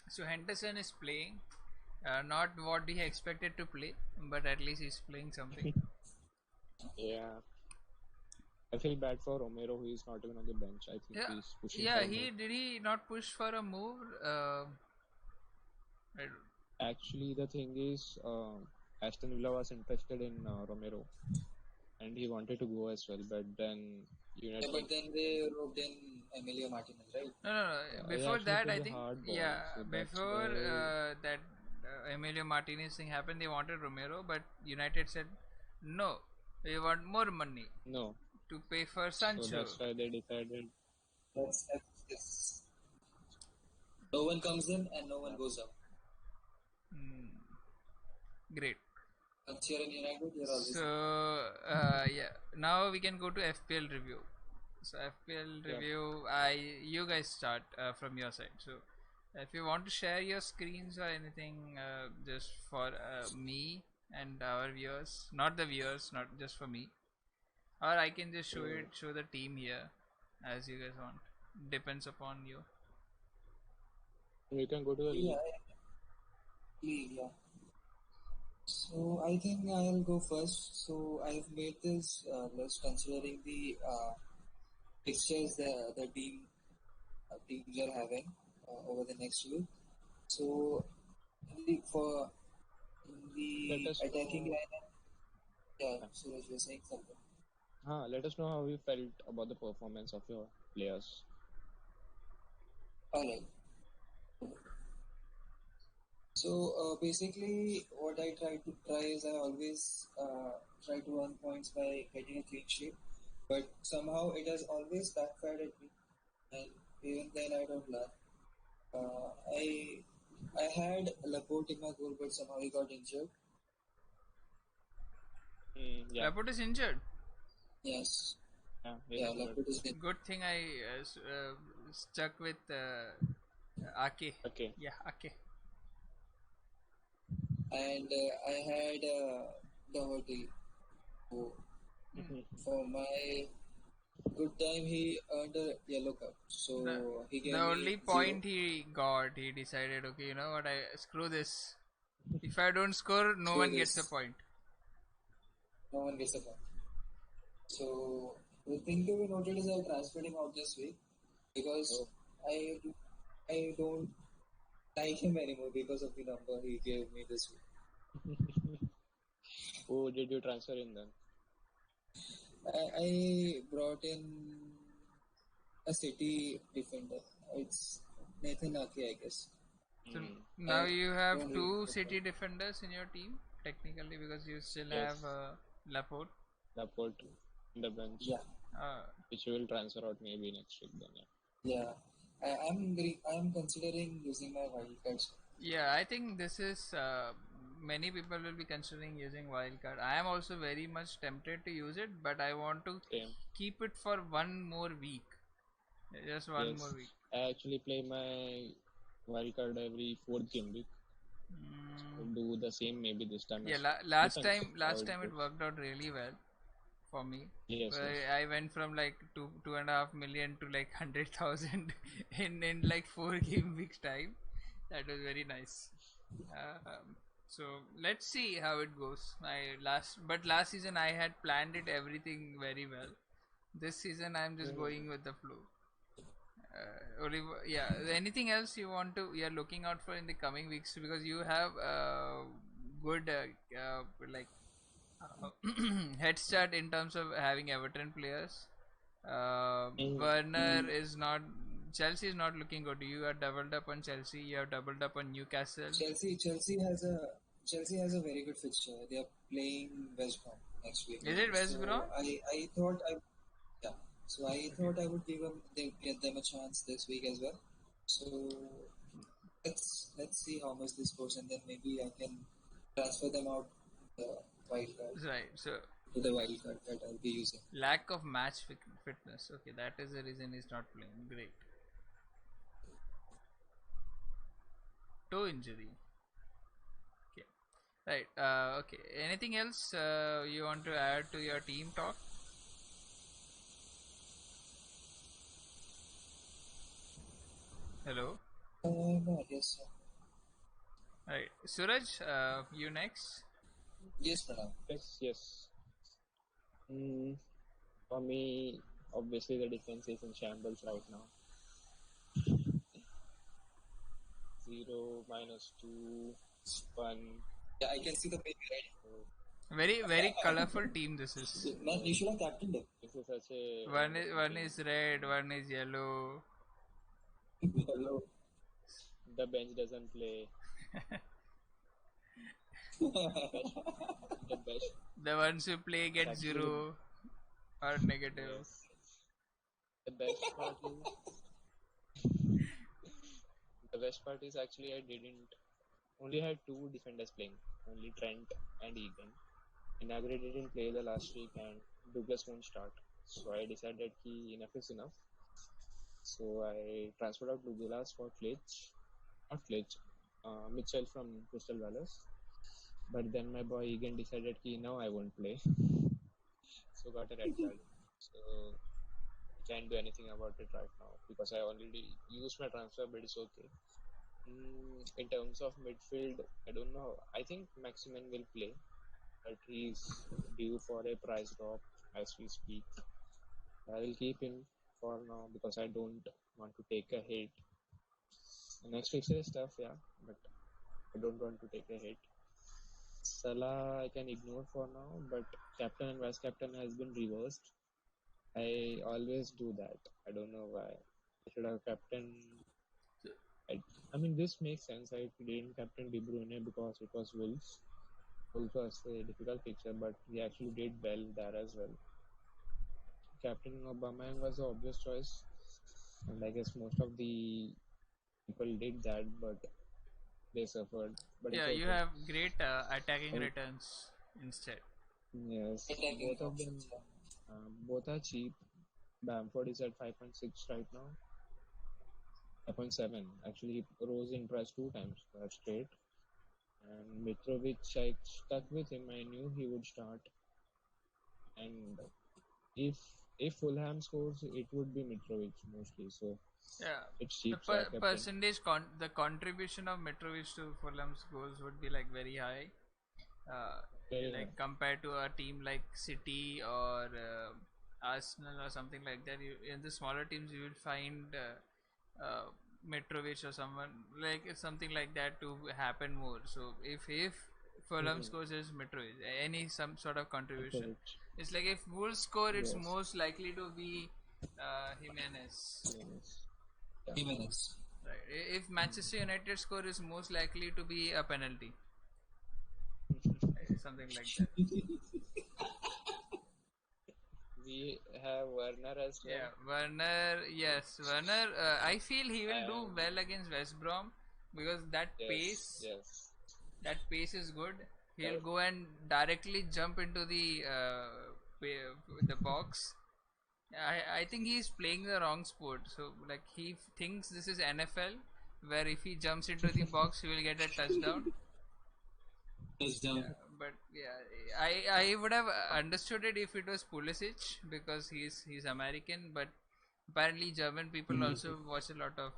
so Henderson is playing, not what he expected to play, but at least he's playing something. yeah. I feel bad for Romero, who is not even on the bench. I think Yeah, he's pushing yeah. for a He move. did he not push for a move? I don't- Actually, the thing is, Aston Villa was interested in Romero, and he wanted to go as well. But then Yeah, United, but then they roped in Emilio Martinez, right? no. he Before actually that, plays I a think hard ball, yeah. so that's Before why. that Emilio Martinez thing happened, they wanted Romero, but United said no. We want more money No, to pay for so Sancho. that's why they decided. That's yes. No one comes in and no one goes out. Hmm, great. Once you're in United, you're always So in. yeah, now we can go to FPL review. So FPL Yeah. review, you guys start from your side. So if you want to share your screens or anything, just for me and our viewers, not the viewers, not just for me, or I can just show the team here as you guys want. Depends upon you. You can go to the Yeah, league. league, yeah. So I think I'll go first. So I've made this list considering the fixtures the teams are having over the next week. So for in Let the us attacking know. lineup, yeah. Yeah. Suraj, you're saying something. Let us know how you felt about the performance of your players. All right. So basically, what I try is I always try to earn points by getting a clean sheet, but somehow it has always backfired at me, and even then I don't learn. I had Laporte in my goal, but somehow he got injured. Yeah, Laporte is injured. Yes, yeah, he's yeah, injured. Laporte is in. Good thing I stuck with Ake. Okay. Yeah, Ake. And I had Doherty, who for my good time he earned a yellow card, The, so he the gave me only 0. point he got, he decided, okay, you know what, I screw this. If I don't score, no Screw one gets a this, point. no one gets a point. So the thing to be noted is I transferred him out this week because Oh. I I don't like him anymore because of the number he gave me this week. Who did you transfer in then? I brought in a City defender. It's Nathan Ake, I guess. So Mm. now I you have don't two really city defenders in your team, technically, because you still Yes, have Laporte. Laporte in the bench, Yeah, which you will transfer out maybe next week then. Yeah. yeah. I'm considering using my wild cards. Yeah, I think this is many people will be considering using wildcard. I am also very much tempted to use it, but I want to Same. keep it for one more week. Just one more Yes. week. I actually play my wildcard every fourth game week. So Mm, do the same maybe this time yeah, as well. Depends how last it time it goes. worked out really well for me. Yes, yes. I went from like 2.5 million to like 100,000 in like 4 game weeks time. That was very nice. So let's see how it goes. Last season I had planned it everything very well. This season I'm just going with the flow. Yeah. Anything else you're looking out for in the coming weeks, because you have good like head start in terms of having Everton players. Mm. Werner is not Chelsea is not looking good. You are doubled up on Chelsea. You have doubled up on Newcastle. Chelsea has a very good fixture. They are playing West Brom next week. Is it West Brom? So I thought yeah. So I thought I would get them a chance this week as well. So let's see how much this goes, and then maybe I can transfer them out the wild card Right. So to the wild card that I'll be using. lack of match fitness. Okay, that is the reason he's not playing. Great. Toe injury. Okay. Right. Okay. Anything else you want to add to your team talk? Hello. No, yes, sir. Right. Suraj, you next. Yes, Pranav. Yes. For me, obviously the defense is in shambles right now. 0, -2, 1. Yeah, I can see the baby right. Very colorful team this is. Man, you should have captained him. This is such a One is red, one is yellow. Hello. the bench doesn't play. The best The ones who play get Actually- 0 or negative. yes. The best part is actually I didn't only had 2 defenders playing, only Trent and Egan. And Nagri didn't play the last week and Douglas won't start. So I decided enough is enough. So I transferred out Douglas for Mitchell from Crystal Palace. But then my boy Egan decided now I won't play. So got a red card. So can't do anything about it right now because I already used my transfer, but it's okay. In terms of midfield, I don't know. I think Maximin will play, but he's due for a price drop as we speak. I will keep him for now because I don't want to take a hit. The next fixture is tough, yeah, but I don't want to take a hit. Salah I can ignore for now, but captain and vice captain has been reversed. I always do that. I don't know why. I should have captain. I mean, this makes sense. I didn't captain De Bruyne because it was Wolves. Wolves was a difficult fixture, but he actually did well there as well. Captain Aubameyang was the obvious choice, and I guess most of the people did that, but they suffered. But Yeah, it's you okay. have great attacking And- returns instead. Yes, Attacking both of them. options, yeah. Both are cheap. Bamford is at 5.6 right now. 5.7. Actually, he rose in price 2 times. That's great. And Mitrovic, I stuck with him. I knew he would start. And if Fulham scores, it would be Mitrovic mostly. So Yeah. it's The cheap. So I kept him. percentage the contribution of Mitrovic to Fulham's goals would be like very high. Very Like high. compared to a team like City or Arsenal or something like that, in the smaller teams you will find Mitrovic or someone like something like that to happen more. So if Fulham scores is Mitrovic, any some sort of contribution. Mitrovic. It's like if Wolves score, it's Yes. most likely to be Jimenez. Yes. Jimenez. Right. If Manchester United score, is most likely to be a penalty. Something like that. We have Werner as well. Yeah, Werner. Yes, Werner. I feel he will do well against West Brom because that pace, Yes. that pace is good. He'll Right. go and directly jump into the box. I think he's playing the wrong sport. So like he thinks this is NFL, where if he jumps into the box, he will get a touchdown. Touchdown. But yeah, I would have understood it if it was Pulisic because he's American, but apparently German people also watch a lot of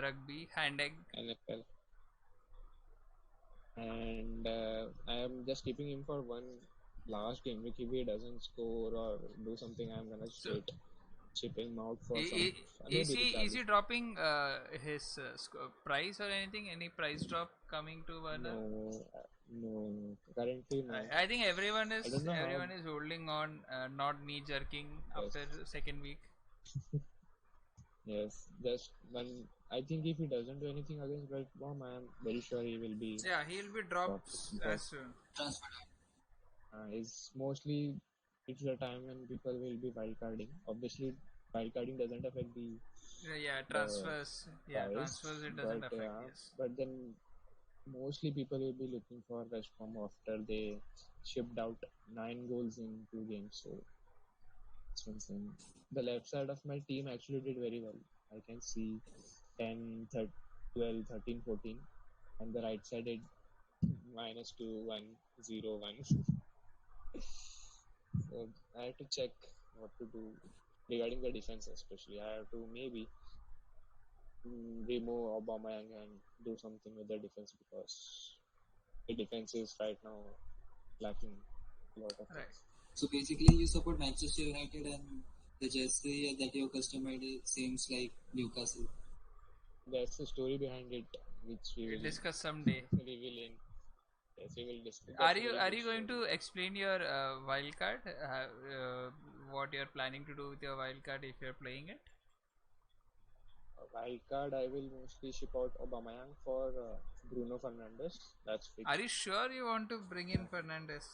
rugby, hand egg. NFL. And I am just keeping him for one last game. If he doesn't score or do something, I'm gonna straight chip him out for some. Is maybe he charges. dropping his price or anything? Any price drop coming to Werner? No. Currently, no. I think everyone I don't know how- is holding on, not knee jerking after second week. Yes, just one. I think if he doesn't do anything against West Brom, I am very sure he will be Yeah, he'll be dropped dropped as because soon. Transfer. it's mostly it's the time when people will be wildcarding. Obviously, wildcarding doesn't affect the Yeah, uh, transfers. Yeah, price, transfers. It doesn't but affect. Yes. but then mostly people will be looking for West Brom after they shipped out 9 goals in 2 games. So it's insane. The left side of my team actually did very well. I can see 10, 13, 12, 13, 14, and the right side did -2, 1, 0, 1. So I have to check what to do regarding the defense, especially. I have to maybe remove Aubameyang and do something with the defense because the defense is right now lacking a lot of Right. things. So basically, you support Manchester United, and the jersey that you customized seems like Newcastle. There's a story behind it which we We'll will discuss someday. reveal in. Yes, we will discuss. Are That's a you very are good you going story. to explain your wild card? What you're planning to do with your wild card if you're playing it? Wild card, I will mostly ship out Aubameyang for Bruno Fernandes. That's Are fixed. you sure you want to bring in Fernandez?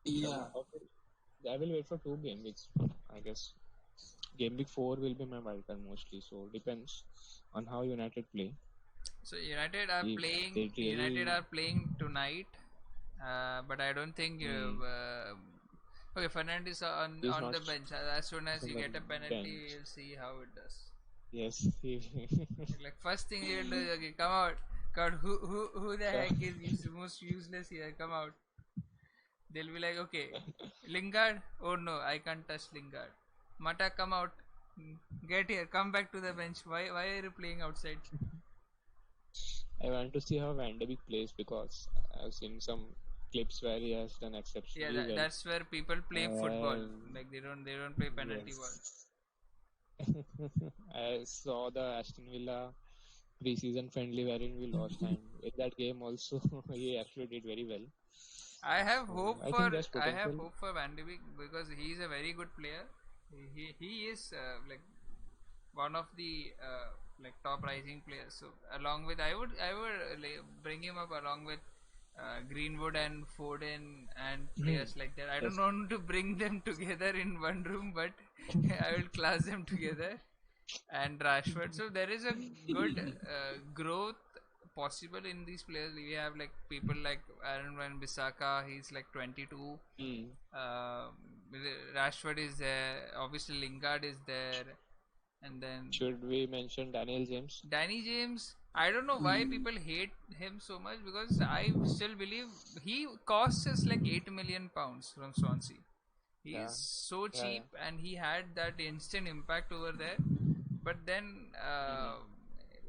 Yeah. Okay. I will wait for 2 game weeks. I guess game week 4 will be my wild card mostly. So depends on how United play. So United are If playing. they United really are playing tonight, but I don't think. mm, Okay, Fernandez he's on not the bench. As soon as on he the get a penalty, bench. we'll see how it does. Yes, he Like first thing he'll do is okay, come out. God, who the heck is most useless here? Come out. They'll be like, okay, Lingard. Oh no, I can't touch Lingard. Mata, come out. Get here. Come back to the bench. Why are you playing outside? I want to see how Van de Beek plays because I've seen some clips where he has done Yeah, exceptionally well. that's where people play football. And Like they don't play penalty ball. yes, I saw the Aston Villa preseason friendly wherein we lost, and in that game also he actually did very well. So I think there's I have potential. hope for Van de Beek because he is a very good player. He is like one of the like top rising players. So along with I would bring him up along with Greenwood and Foden and players like that. I don't Yes, want to bring them together in one room, but I will class them together and Rashford. So there is a good growth possible in these players. We have like people like Aaron Van Bissaka. He's like 22. mm. Uh, Rashford is there. Obviously Lingard is there, and then Should we mention Daniel James? Danny James. I don't know why people hate him so much because I still believe he costs us like £8 million from Swansea. He Yeah, is so yeah, cheap and he had that instant impact over there. But then,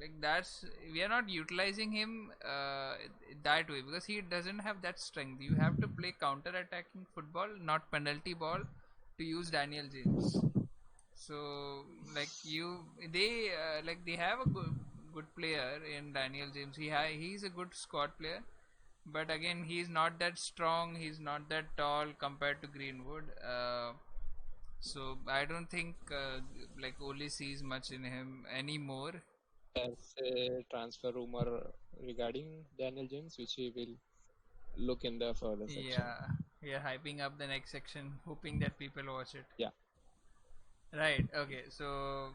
like that's we are not utilizing him that way because he doesn't have that strength. You have to play counter-attacking football, not penalty ball, to use Daniel James. So they have a good player in Daniel James. He's a good squad player, but again he's not that strong. He's not that tall compared to Greenwood. So I don't think like Oli sees much in him anymore. there's a transfer rumor regarding Daniel James, which we will look in the further section. Yeah, we are hyping up the next section, hoping that people watch it. Yeah. Right. Okay. So,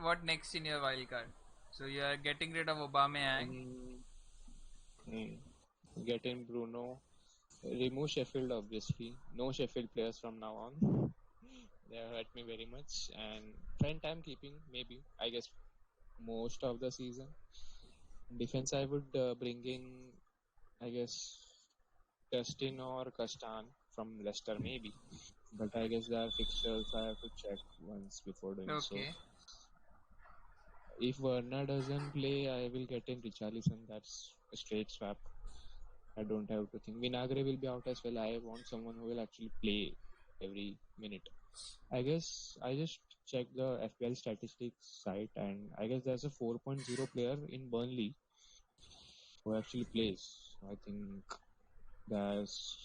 what next in your wild card? So you are getting rid of Aubameyang. Mm, mm. Get in Bruno. Remove Sheffield, obviously. No Sheffield players from now on. They have hurt me very much. And Trent I'm keeping, maybe. I guess most of the season. Defense, I would bring in, I guess, Justin or Castan from Leicester, maybe. But I guess there are fixtures I have to check once before doing so. Okay. If Werner doesn't play, I will get in Richarlison. That's a straight swap. I don't have to think. Vinagre will be out as well. I want someone who will actually play every minute. I guess I just checked the FPL statistics site, and I guess there's a 4.0 player in Burnley who actually plays. I think there's,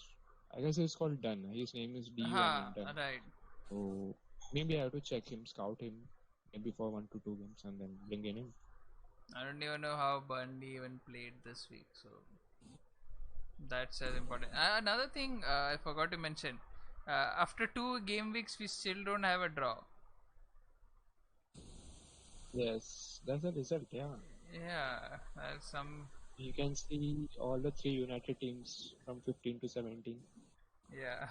I guess it's called Dunn. His name is DUN Ha. in Dunn. Right. So Maybe I have to check him, scout him, maybe for 1 to 2 games, and then bring in him. I don't even know how Burnley even played this week, so that's as important. Another thing I forgot to mention: after 2 game weeks, we still don't have a draw. Yes, that's the result. Yeah, Yeah, that's some. you can see all the 3 United teams from 15 to 17. Yeah.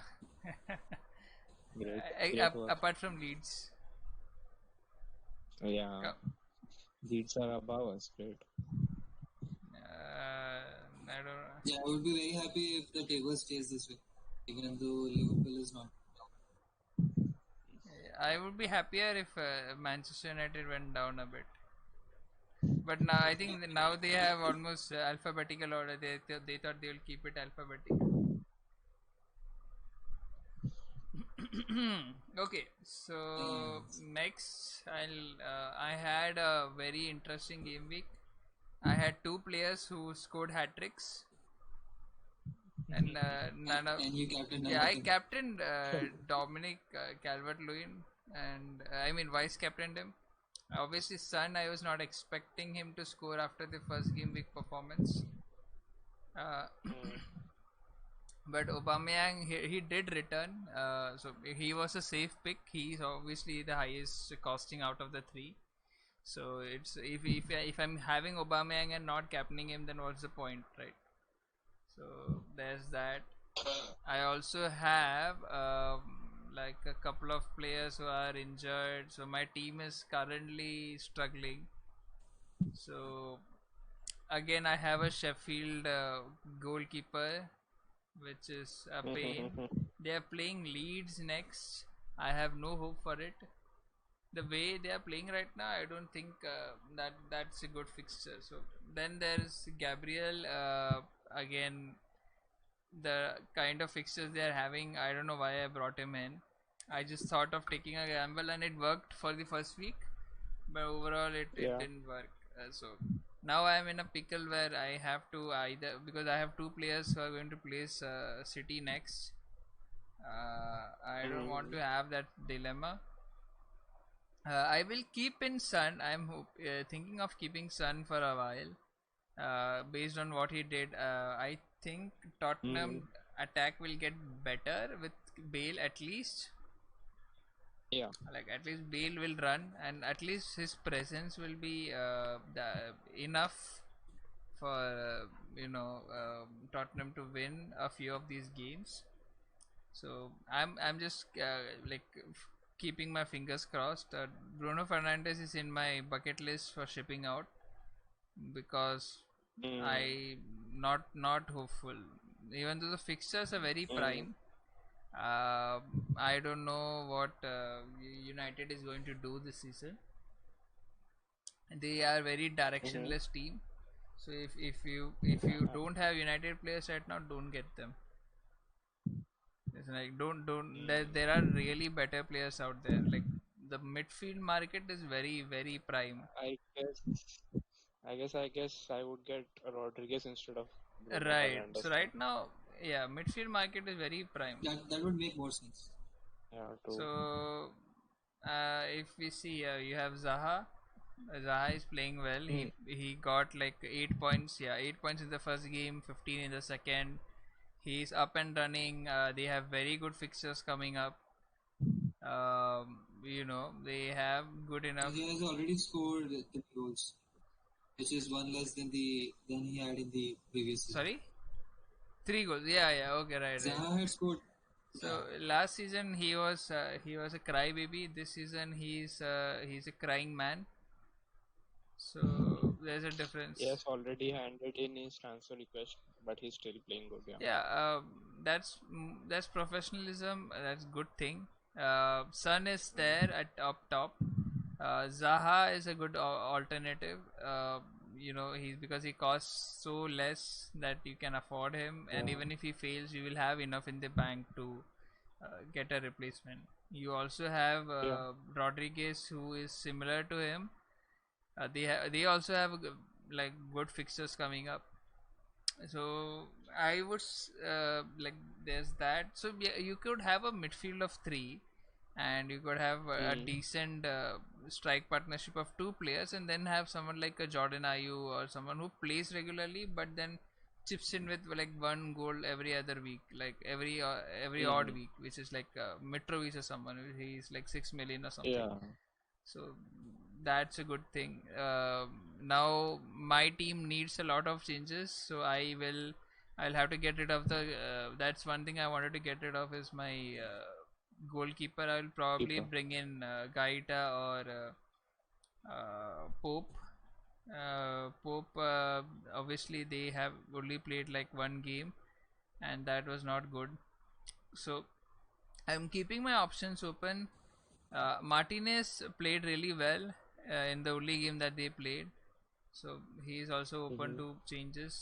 Great, great work. Apart from Leeds. Yeah, Co- Leeds are above us. Great. I don't know. Yeah, I would be very happy if the table stays this way, even though Liverpool is not. I would be happier if Manchester United went down a bit. But now I think that now they have almost alphabetical order. They thought they will keep it alphabetical. Okay, so next I had a very interesting game week. I had 2 players who scored hat tricks, and none of And you captain none yeah, of I them. captained Dominic Calvert-Lewin, and I mean vice captained him. Obviously, Son, I was not expecting him to score after the first game week performance. Uh, but Aubameyang, he did return, so he was a safe pick. He's obviously the highest costing out of the 3. So it's if I'm having Aubameyang and not captaining him, then what's the point, right? So there's that. I also have like a couple of players who are injured, so my team is currently struggling. So again, I have a Sheffield goalkeeper, which is a pain. They are playing Leeds next. I have no hope for it. The way they are playing right now, I don't think that's a good fixture. So then there's Gabriel. Again, the kind of fixtures they are having, I don't know why I brought him in. I just thought of taking a gamble, and it worked for the first week, but overall it Yeah. didn't work. So now I am in a pickle where I have to either, because I have 2 players who are going to place City next. I don't want to have that dilemma. I will keep in Sun. Thinking of keeping Sun for a while. Based on what he did, I think Tottenham attack will get better with Bale at least. Yeah. Like at least Bale will run, and at least his presence will be enough for Tottenham to win a few of these games. So I'm just keeping my fingers crossed. Bruno Fernandes is in my bucket list for shipping out because I not hopeful. Even though the fixtures are very prime, I don't know what United is going to do this season. They are very directionless team. So if you don't have United players right now, don't get them. It's like don't there are really better players out there. Like the midfield market is very prime. I guess I would get Rodriguez instead of Bruno Right. So Fernandes then. right now, yeah, midfield market is very prime. That would make more sense. Yeah, true. So if we see, you have Zaha. Zaha is playing well. He got like 8 points. Yeah, 8 points in the first game, 15 in the second. He's up and running. They have very good fixtures coming up. They have good enough. He has already scored 3 goals, which is one less than he had in the previous season. Sorry, 3 goals. Yeah. Okay, right. Zaha had scored. So last season he was a crybaby. This season he's a crying man. So there's a difference. Yes, already handed in his transfer request, but he's still playing good. Yeah. Yeah, that's professionalism. That's good thing. Sun is there at up top. Zaha is a good alternative. He's because he costs so less that you can afford him, and even if he fails, you will have enough in the bank to get a replacement. You also have Rodriguez, who is similar to him. They also have good fixtures coming up. So I would like there's that. So yeah, you could have a midfield of 3, and you could have a Mm. decent strike partnership of two players, and then have someone like a Jordan Ayew or someone who plays regularly, but then chips in with like one goal every other week, like every odd Mm. week, which is like Mitrovic or someone. He's like 6 million or something. Yeah. So that's a good thing. Now my team needs a lot of changes, so I'll have to get rid of the. That's one thing I wanted to get rid of is my goalkeeper. I'll probably Keeper. bring in Gaita or Pope. Pope, obviously they have only played like one game, and that was not good. So I'm keeping my options open. Martinez played really well in the only game that they played, so he is also open Mm-hmm. to changes.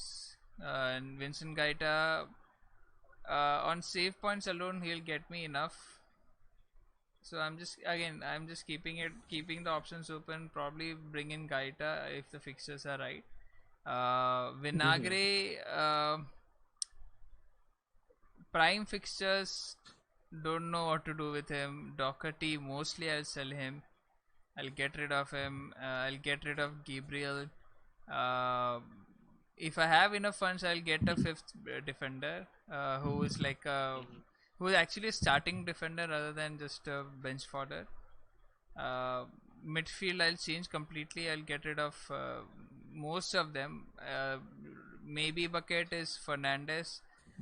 And Vincent Gaita, on save points alone, he'll get me enough. So I'm just keeping the options open. Probably bring in Gaita if the fixtures are right. Mm-hmm. Vinagre, prime fixtures, don't know what to do with him. Doherty, mostly I'll sell him. I'll get rid of him. I'll get rid of Gabriel. Uh, if I have enough funds, I'll get a fifth defender who is like who is actually a starting defender rather than just a bench fodder. Uh, Midfield, I'll change completely. I'll get rid of most of them. Maybe bucket is Fernandez.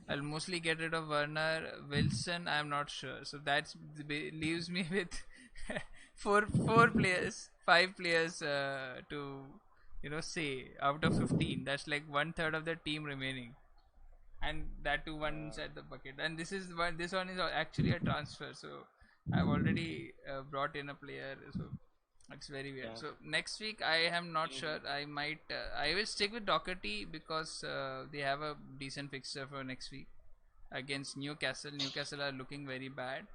I'll mostly get rid of Werner. Wilson, I'm not sure. So that leaves me with four players, 5 players to say out of 15. That's like 1/3 of the team remaining, and that too one Yeah. inside the bucket. And this one is actually a transfer, so I've already brought in a player, so it's very weird. Yeah. So next week I am not sure. Mm-hmm. I will stick with Doherty because they have a decent fixture for next week against Newcastle are looking very bad,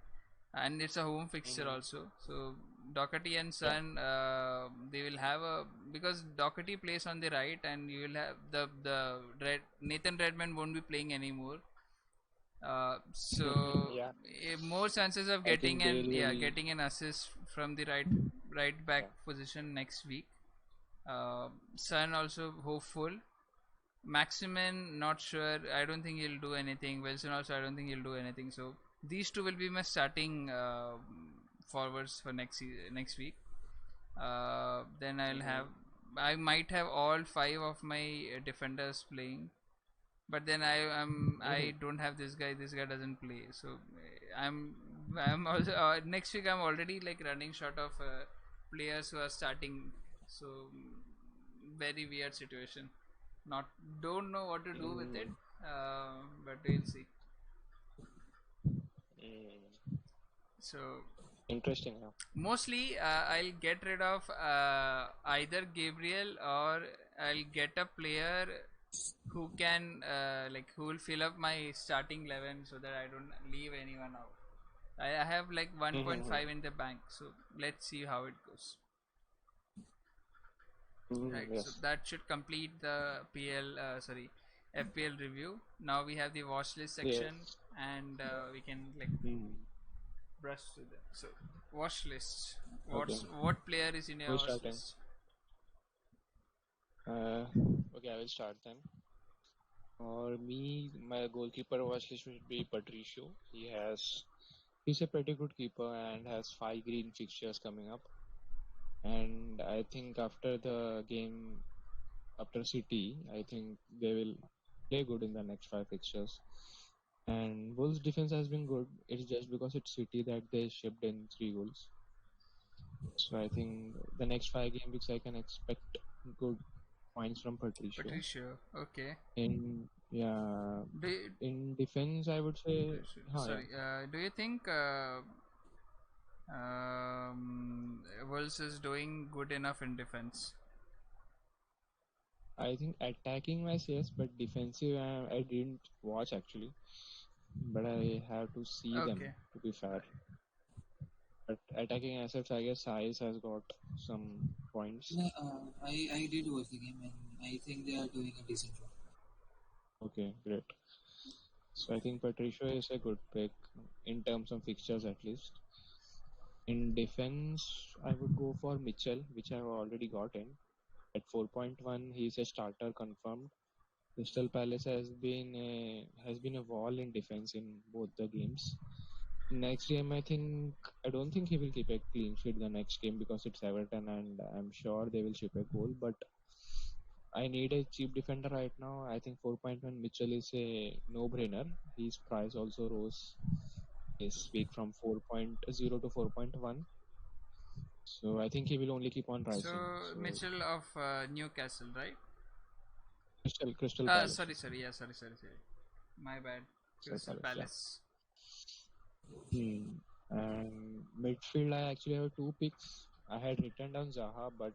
and it's a home fixture Mm-hmm. also. So Doherty and Yeah. Son, they will have a because Doherty plays on the right, and you will have Nathan Redmond won't be playing anymore. So Yeah. more chances of I think they will. getting an assist from the right back Yeah. position next week. Son also hopeful. Maximin, not sure. I don't think he'll do anything. Wilson also, I don't think he'll do anything. So these two will be my starting forwards for next week. Then Mm-hmm. I might have all 5 of my defenders playing, but then Mm-hmm. I don't have this guy. This guy doesn't play. So I'm also next week I'm already like running short of players who are starting. So very weird situation. Not don't know what to do with it, Mm-hmm. but we'll see. Mm. So Interesting. Yeah. mostly I'll get rid of either Gabriel, or I'll get a player who can who will fill up my starting 11 so that I don't leave anyone out. I have like Mm-hmm. 1.5 in the bank, so let's see how it goes. Right, Mm-hmm. so Yes. that should complete the FPL review. Now we have the watch list section, Yes. and we can like Mm. brush through them. So watch list. Okay. What player is in your Who's watch starting? list? Uh, okay, I will start then. For me, my goalkeeper watch list would be Patricio. He's a pretty good keeper and has 5 green fixtures coming up. And I think after the game after City, I think they will play good in the next 5 fixtures. And Wolves' defense has been good. It's just because it's City that they shipped in 3 goals. So I think the next 5 game weeks I can expect good points from Patricio. Patricio. Okay. In yeah, Do you, in defense I would say, yeah. sorry. Do you think Wolves is doing good enough in defense? I think attacking wise yes, but defensive I didn't watch actually, but I have to see them Okay. to be fair. But attacking assets, I guess Saiz has got some points. Yeah, I did watch the game and I think they are doing a decent job. Okay, great. So I think Patricio is a good pick in terms of fixtures at least. In defense, I would go for Mitchell, which I've already got in. At 4.1, he's a starter confirmed. Crystal Palace has been a wall in defense in both the games. Next game, I don't think he will keep a clean sheet the next game because it's Everton, and I'm sure they will ship a goal. But I need a cheap defender right now. I think 4.1 Mitchell is a no-brainer. His price also rose this week from 4.0 to 4.1. So I think he will only keep on So rising. So Mitchell of Newcastle, right? Crystal Palace. Sorry. Yeah, sorry. My bad. Crystal Crystal Palace, yeah. Palace. And midfield, I actually have two picks. I had written down Zaha, but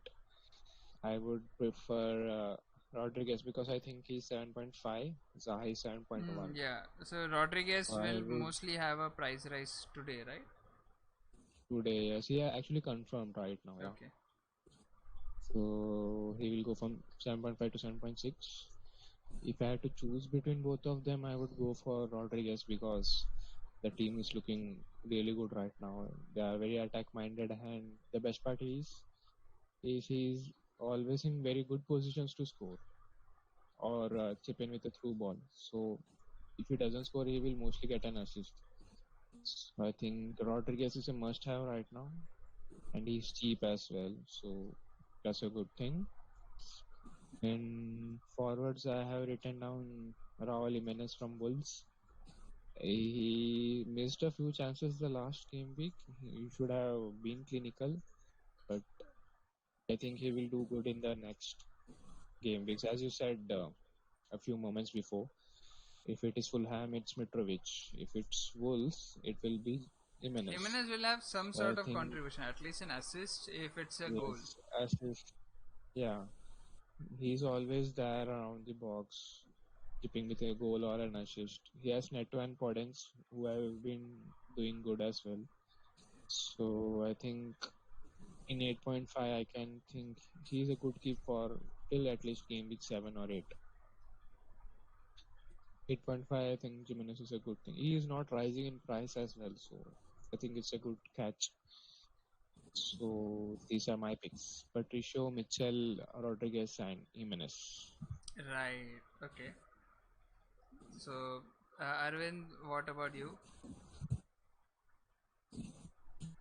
I would prefer Rodriguez because I think he's 7.5. Zaha is 7.1. Yeah. So Rodriguez So I will would mostly have a price rise today, right? today, yes, he actually confirmed right now, yeah. Okay. So he will go from 7.5 to 7.6. If I had to choose between both of them, I would go for Rodriguez because the team is looking really good right now. They are very attack minded, and the best part is he's always in very good positions to score or chip in with a through ball. So if he doesn't score, he will mostly get an assist. So I think Rodriguez is a must have right now, and he's cheap as well. So that's a good thing. And forwards, I have written down Raul Jimenez from Wolves. He missed a few chances the last game week. He should have been clinical, but I think he will do good in the next game weeks. As you said a few moments before, if it is Fulham, it's Mitrovic. If it's Wolves, it will be Jimenez. Jimenez will have some So I sort of think contribution, at least an assist if it's a goal. yes, assist. Yeah, he's always there around the box, keeping with a goal or an assist. He has Neto and Podence, who have been doing good as well. So I think in 8.5, I can think he's a good keep for till at least game week 7 or 8. 8.5, I think Jimenez is a good thing. He is not rising in price as well, so I think it's a good catch. So these are my picks: Patricio, Mitchell, Rodriguez, and Jimenez. Right. Okay. So Arvind, what about you?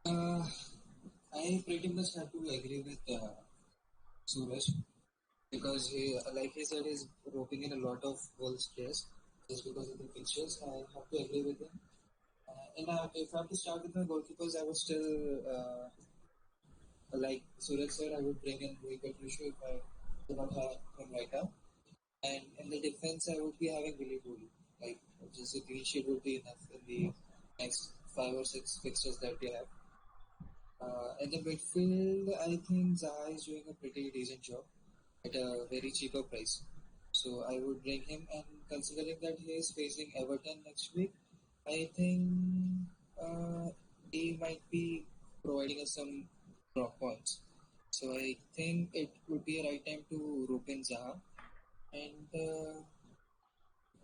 I pretty much have to agree with Suraj because like he said, is roping in a lot of Wolves players just because of the pictures. I have to agree with him. If I have to start with my goalkeepers, I would still, like Suraj said, I would bring in Rui Patricio if I do not have him right now. And in the defense, I would be having Willy Boly. Like, just a clean sheet would be enough in the next 5 or 6 fixtures that we have. In the midfield, I think Zaha is doing a pretty decent job at a very cheaper price. So I would bring him, and considering that he is facing Everton next week, I think uh, he might be providing us some drop points. So I think it would be a right time to rope in Zaha. And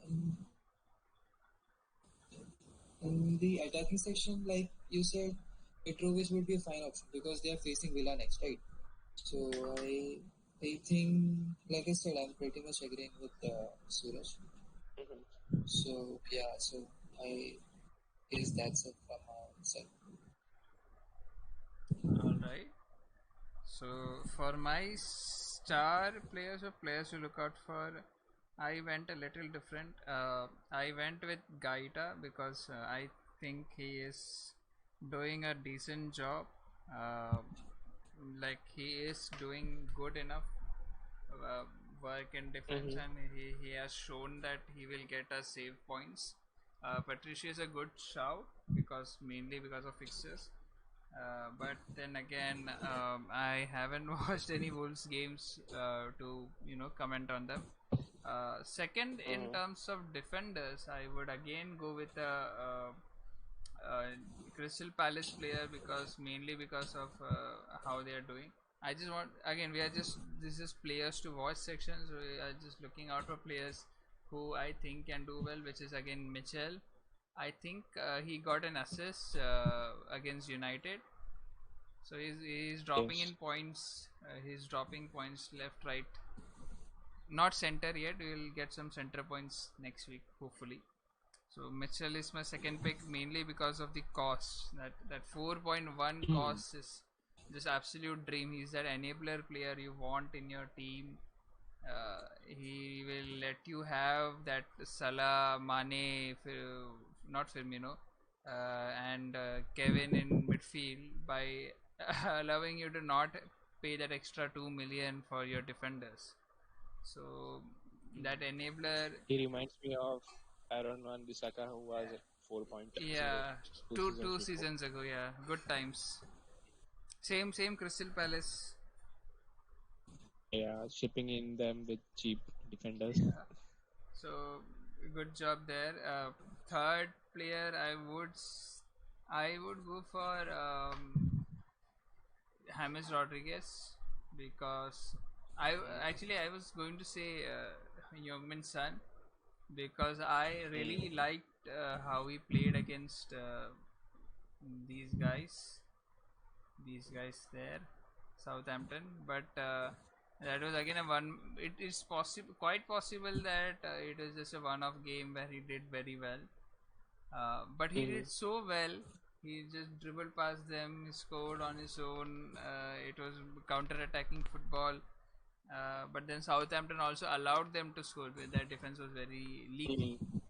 in, in the attacking section, like you said, Mitrovic would be a fine option because they are facing Villa next, right? So I think, like I said, I'm pretty much agreeing with Suraj. So yeah, so I guess that's it from my side. All right. So for my star players or players to look out for, I went a little different. I went with Gaita because I think he is doing a decent job. Uh, like he is doing good enough uh, work in defense, Mm-hmm. and he has shown that he will get us save points. Patricia is a good shout because mainly because of fixtures. But then again, I haven't watched any Wolves games to comment on them. Second, in Mm-hmm. terms of defenders, I would again go with a Crystal Palace player because mainly because of how they are doing. I just want again we are just this is players to watch section, so we are just looking out for players who I think can do well, which is again Mitchell. I think he got an assist against United. So he's dropping Yes. in points. He's dropping points left, right. Not center yet. We'll get some center points next week, hopefully. So Mitchell is my second pick mainly because of the cost. That 4.1 Hmm. cost is just absolute dream. He's that enabler player you want in your team. He will let you have that Salah, Mane, not Firmino, and Kevin in midfield by allowing you to not pay that extra 2 million for your defenders. So that enabler, He reminds me of Aaron Wan Bissaka, who was at 4.0 yeah, two two seasons two before. seasons ago, yeah, good times. Same Crystal Palace. Yeah, shipping in them with cheap defenders. Yeah. So good job there. Third player, I would go for James Rodriguez because I was going to say Youngmin Son because I really Mm. liked how he played against these guys these guys there, Southampton. But that was again a one. It is possible, quite possible that it is just a one-off game where he did very well. But he Mm. did so well. He just dribbled past them, he scored on his own. It was counter-attacking football. But then Southampton also allowed them to score. Their defense was very leaky. Mm.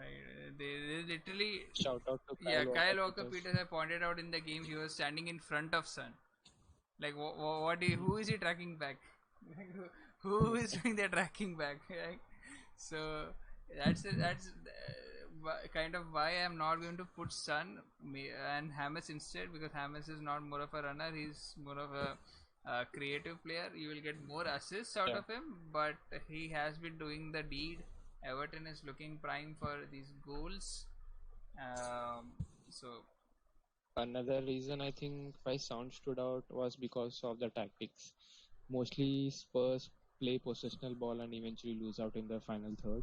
Right? They literally, Shout out to yeah. Kyle Kyle Walker Walker Peters. Peters, I pointed out in the game, he was standing in front of Sun. Like who is he tracking back? Who is doing the tracking back? Right? So that's kind of why I'm not going to put Sun and Hamas instead, because Hamas is not more of a runner. He's more of a creative player. You will get more assists out Yeah. of him, but he has been doing the deed. Everton is looking prime for these goals. So Another reason I think why Sound stood out was because of the tactics. Mostly Spurs play possessional ball and eventually lose out in the final third.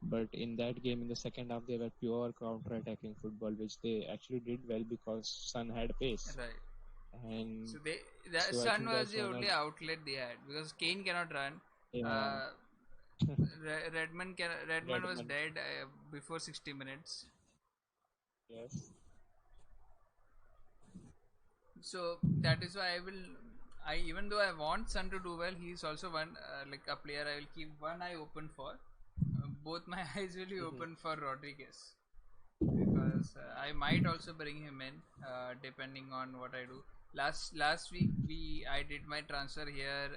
But in that game, in the second half, they were pure counter-attacking football, which they actually did well because Sun had pace. right. And So the so I Sun think was that's the one of only outlet they had because Kane cannot run. yeah. Uh, Redmond was Redmond. dead before 60 minutes. Yes. So that is why I even though I want Sun to do well, he's also one like a player I will keep one eye open for. Both my eyes will be Mhm. open for Rodriguez because I might also bring him in depending on what I do. Last week I did my transfer here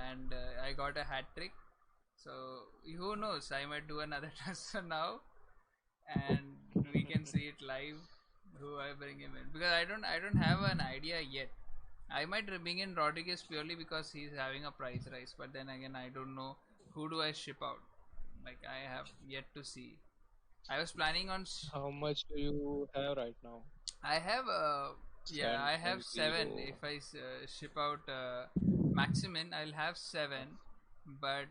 and I got a hat trick. So who knows? I might do another transfer now, and we can see it live. Who I bring him in because I don't have an idea yet. I might bring in Rodriguez purely because he's having a price rise, but then again I don't know who do I ship out. Like I have yet to see. I was planning on How much do you have right now? I have yeah, Sand I have and seven. zero. If I ship out Maximin, I'll have seven, but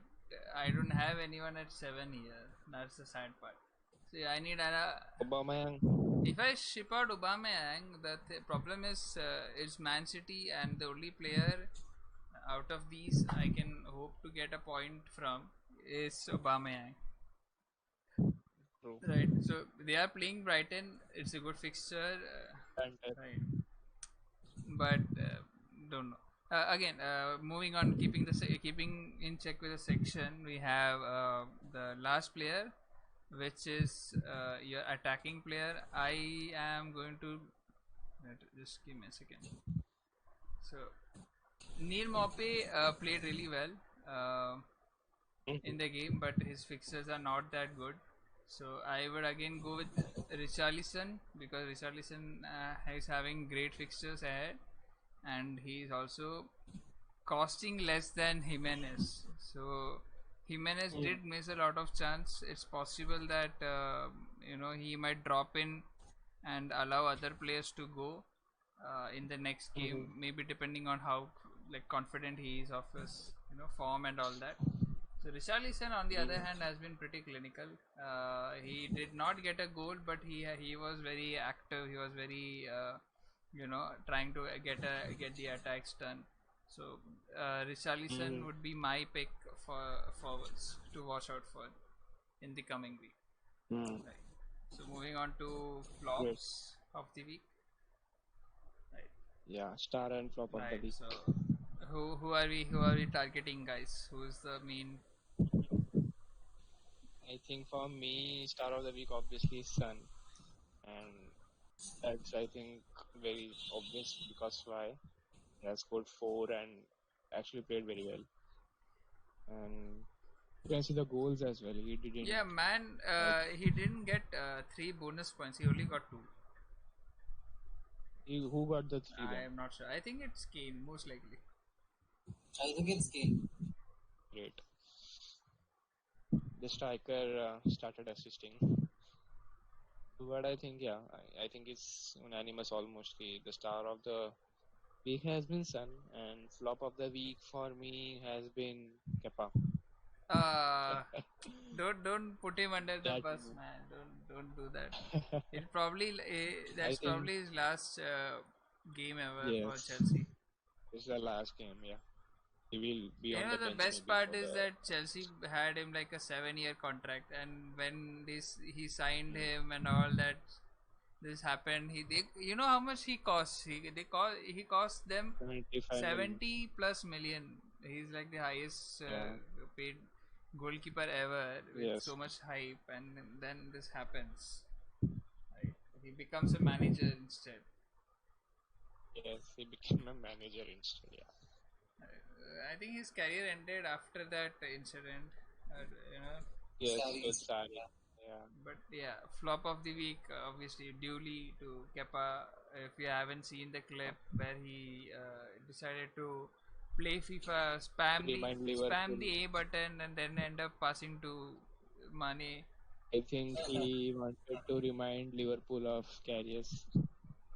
I don't have anyone at seven here. That's the sad part. So yeah, I need an. Aubameyang. If I ship out Aubameyang, the problem is it's Man City, and the only player out of these I can hope to get a point from is Aubameyang. True. Right. So they are playing Brighton. It's a good fixture. And Right. But don't know. Again, moving on, keeping in check with the section, we have the last player, which is your attacking player. I am going to just give me a second. So Neil Maupay played really well in the game, but his fixtures are not that good. So I would again go with Richarlison because Richarlison is having great fixtures ahead, and he's also costing less than Jimenez. So Jimenez did miss a lot of chance. It's possible that he might drop in and allow other players to go in the next game. Maybe depending on how like confident he is of his form and all that. So Richarlison, on the other hand, has been pretty clinical. He did not get a goal, but he was very active. He was very trying to get the attacks done. So Richarlison Mm, would be my pick for forwards to watch out for in the coming week. mm, Right. So moving on to great. flops of the week. Right. Yeah, star and flop of the Right. week. So who are we targeting, guys? Who's the main? I think for me, star of the week obviously is Sun, and that's I think very obvious because why he has scored four and actually played very well, and you can see the goals as well. He didn't Yeah, man. like He didn't get 3 bonus points. He only got 2. who got the three I then. am not sure. I think it's Kane, most likely. I think it's Kane. Great. The striker started assisting. But I think yeah, I think it's unanimous almost. The star of the week has been Sun, and flop of the week for me has been Kepa. Uh, don't put him under the That bus, man. Don't do that. It probably I that's think probably his last game ever for yes, Chelsea. this is the last game. Yeah, he will be You on know the the bench best maybe part for is the. that Chelsea had him like a 7-year contract, and when this he signed him and all that this happened, you know how much he cost? He cost them 75 million. 70 plus million. He's like the highest Yeah. paid goalkeeper ever with Yes. so much hype, and then this happens. Right? He becomes a manager instead. Yes. He became a manager instead. Yeah. I think his career ended after that incident. You know, Yes. Sarri. With Sari. Yeah. but yeah, flop of the week obviously duly to Kepa. If you haven't seen the clip where he decided to play FIFA, Remind spam Liverpool. the A button, and then end up passing to Mane. I think he wanted to remind Liverpool of Karius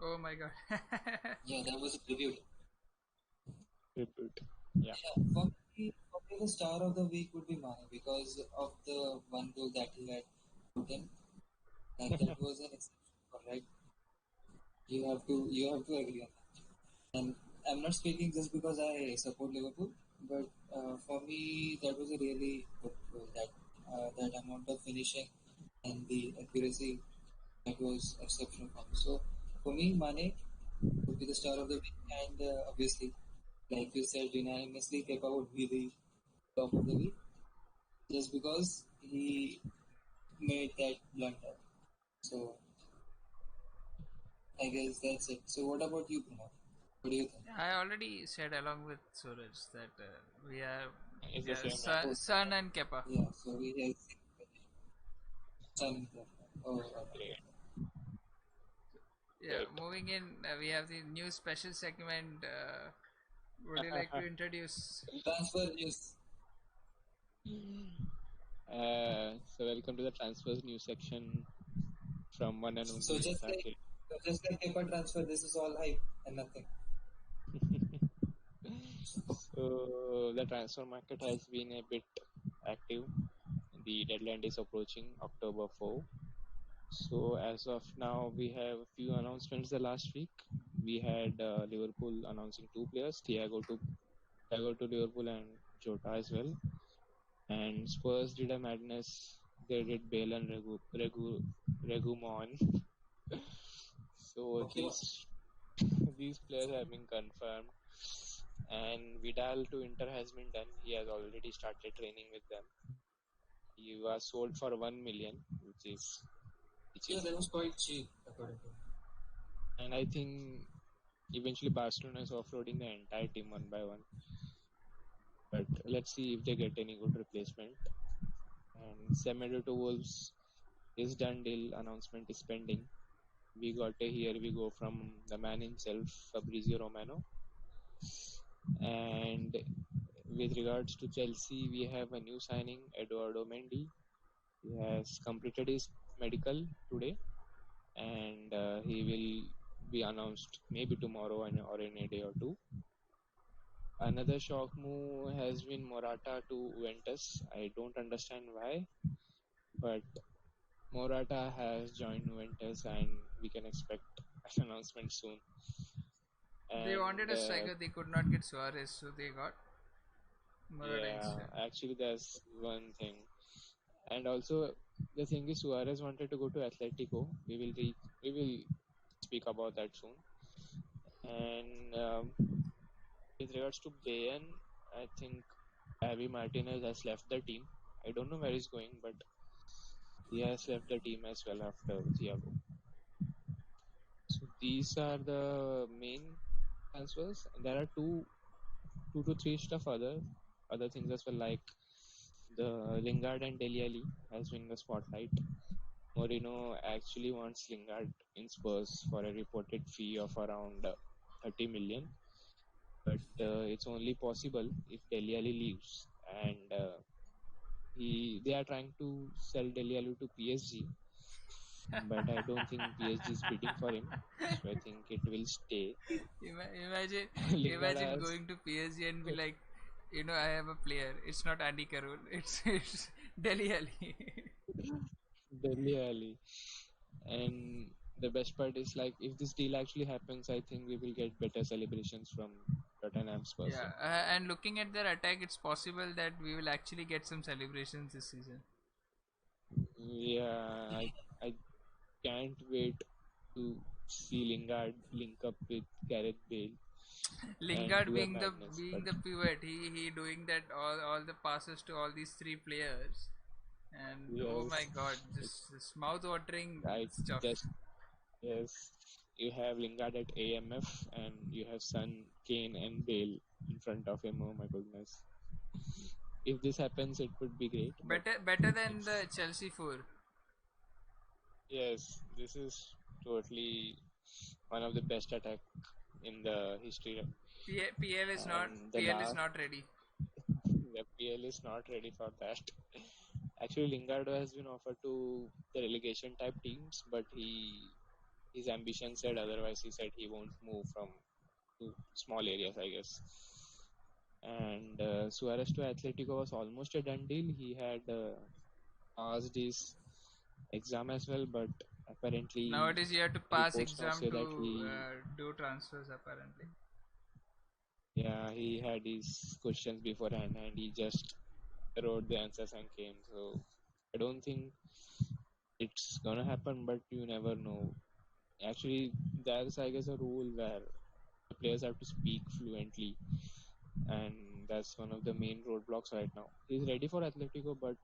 Oh my god. Yeah, that was a tribute. tribute. Yeah. Yeah, for me, the star of the week would be Mane because of the one goal that he had put in. That was an exception, right? You have to agree on that. And I'm not speaking just because I support Liverpool, but for me that was a really good goal. That amount of finishing and the accuracy that was exceptional for me. So for me, Mane would be the star of the week, and obviously, like you said, unanimously, Kepa would be the top of the week just because he made that blunder. So I guess that's it. So what about you, Pranav? What do you think? I already said along with Suraj that we have It's the yeah, same. Yeah. Oh, Sun and Kepa. yeah. So we have some. Oh, Great. Yeah, Great. moving in, we have the new special segment. Would you like to introduce? transfer news. So welcome to the transfers news section from one and So only Sakil. just like paper transfer, this is all hype and nothing. So the transfer market has been a bit active. The deadline is approaching October 4. So as of now, we have a few announcements the last week. We had Liverpool announcing two players, Thiago to Liverpool and Jota as well. And Spurs did a madness. They did Bale and Regumon. So Okay. these players have been confirmed. And Vidal to Inter has been done. He has already started training with them. He was sold for 1 million, which Yeah, is, that was quite cheap according to me. and I think eventually Barcelona is offloading the entire team one by one. But let's see if they get any good replacement. And Semedo to Wolves is done deal. Announcement is pending. We got a here we go from the man himself, Fabrizio Romano. And with regards to Chelsea, we have a new signing, Eduardo Mendy. He has completed his medical today, and he will be announced maybe tomorrow or in a day or two. Another shock move has been Morata to Juventus. I don't understand why, but Morata has joined Juventus, and we can expect an announcement soon. They wanted And a striker, they could not get Suarez, so they got Morata yeah, instead. actually, that's one thing. And also, the thing is, Suarez wanted to go to Atletico. We will speak about that soon. And with regards to Bayern, I think Javi Martinez has left the team. I don't know where he's going, but he has left the team as well after Thiago. So these are the main transfers. There are two to three stuff other things as well, like the Lingard and Dele Alli has been in the spotlight. Mourinho actually wants Lingard in Spurs for a reported fee of around 30 million, but it's only possible if Dele Alli leaves, and they are trying to sell Dele Alli to PSG, but I don't think PSG is bidding for him, so I think it will stay. Imagine, Lingard imagine has going to PSG and be like, I have a player. It's not Andy Carroll. It's Deli Ali. Dele Alli, and the best part is like if this deal actually happens, I think we will get better celebrations from Tottenham Spurs. Yeah, and looking at their attack, it's possible that we will actually get some celebrations this season. Yeah, I can't wait to see Lingard link up with Gareth Bale and Lingard do a being the madness. being But the pivot, he doing that all the passes to all these three players, and oh my yes, God, it's just mouth watering I stuff. just yes, you have Lingard at AMF and you have Son, Kane, and Bale in front of him. Oh my goodness! If this happens, it would be great. But Better than if the Chelsea four. yes, this is totally one of the best attack in the history, PL is not and the PL is last not ready. the PL is not ready for that. Actually, Lingard has been offered to the relegation type teams, but his ambition said otherwise. He said he won't move from to small areas, I guess. And Suarez to Atletico was almost a done deal. He had passed his exam as well, but apparently Nowadays you have to pass reports now exam say that to do transfers apparently. he had his questions beforehand and he just wrote the answers and came. So I don't think it's gonna happen, but you never know. Actually, there's I guess a rule where the players have to speak fluently, and that's one of the main roadblocks right now. He's ready for Atletico, but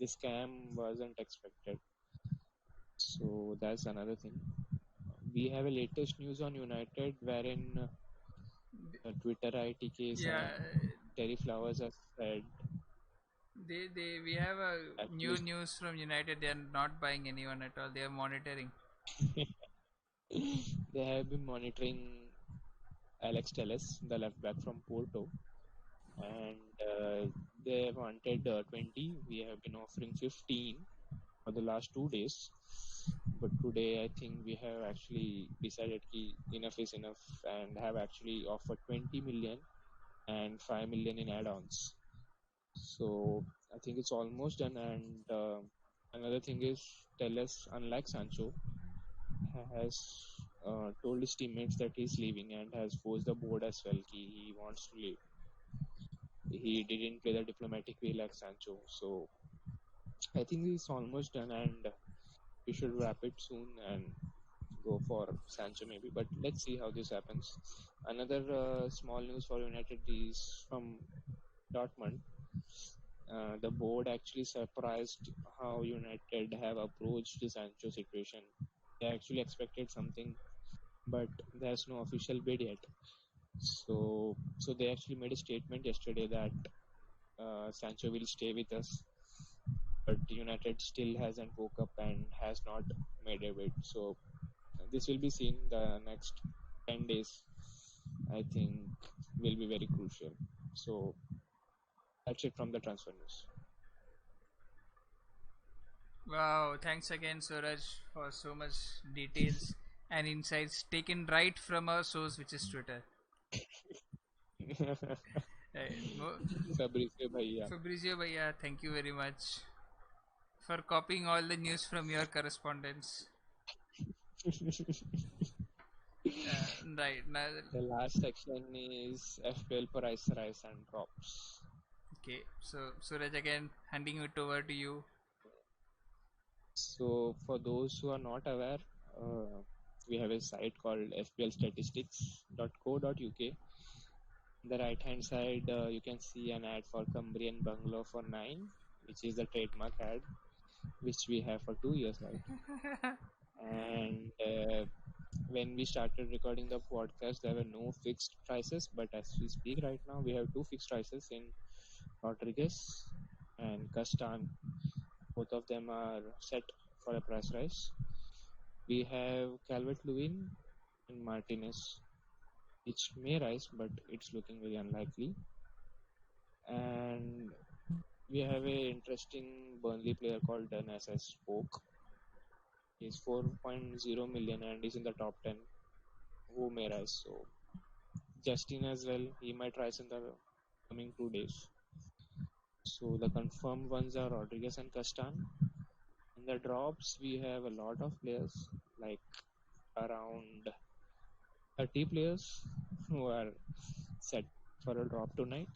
this scam wasn't expected. So that's another thing. We have a latest news on United wherein Twitter ITKs Yeah, and Terry Flowers have said they we have a new actually news from United. They are not buying anyone at all. They are monitoring. they have been monitoring Alex Telles, the left back from Porto, and they wanted 20. We have been offering 15 for the last 2 days. But today, I think we have actually decided ki enough is enough and have actually offered 20 million and 5 million in add-ons. So I think it's almost done. And another thing is, Telles, unlike Sancho, has told his teammates that he's leaving and has forced the board as well. He wants to leave. He didn't play the diplomatic way like Sancho. So I think it's almost done, and we should wrap it soon and go for Sancho maybe. But let's see how this happens. Another small news for United is from Dortmund. The board actually surprised how United have approached the Sancho situation. They actually expected something, but there's no official bid yet. So they actually made a statement yesterday that Sancho will stay with us, but United still hasn't woke up and has not made a bid. So this will be seen the next 10 days. I think will be very crucial. So that's it from the transfer news. Wow! Thanks again, Suraj, for so much details and insights taken right from our source, which is Twitter. Mo- Fabrizio Bhaiya. Fabrizio Bhaiya, thank you very much for copying all the news from your correspondence. Right. Now, The last section is FPL price rise and drops. okay. So Suraj, again, handing it over to you. So for those who are not aware, we have a site called fplstatistics.co.uk. On the right hand side, you can see an ad for Cumbrian Bungalow for 9, which is the trademark ad, which we have for 2 years, right? And when we started recording the podcast, there were no fixed prices, but as we speak right now, we have two fixed prices in Rodriguez and Castan. Both of them are set for a price rise. We have Calvert-Lewin and Martinez, which may rise, but it's looking very unlikely. And we have a interesting Burnley player called Dennis as Spoke. He's 4.0 million and is in the top 10. Who may rise? So Justin as well. He might rise in the coming 2 days. So the confirmed ones are Rodriguez and Castan. In the drops, we have a lot of players, like around 30 players who are set for a drop tonight.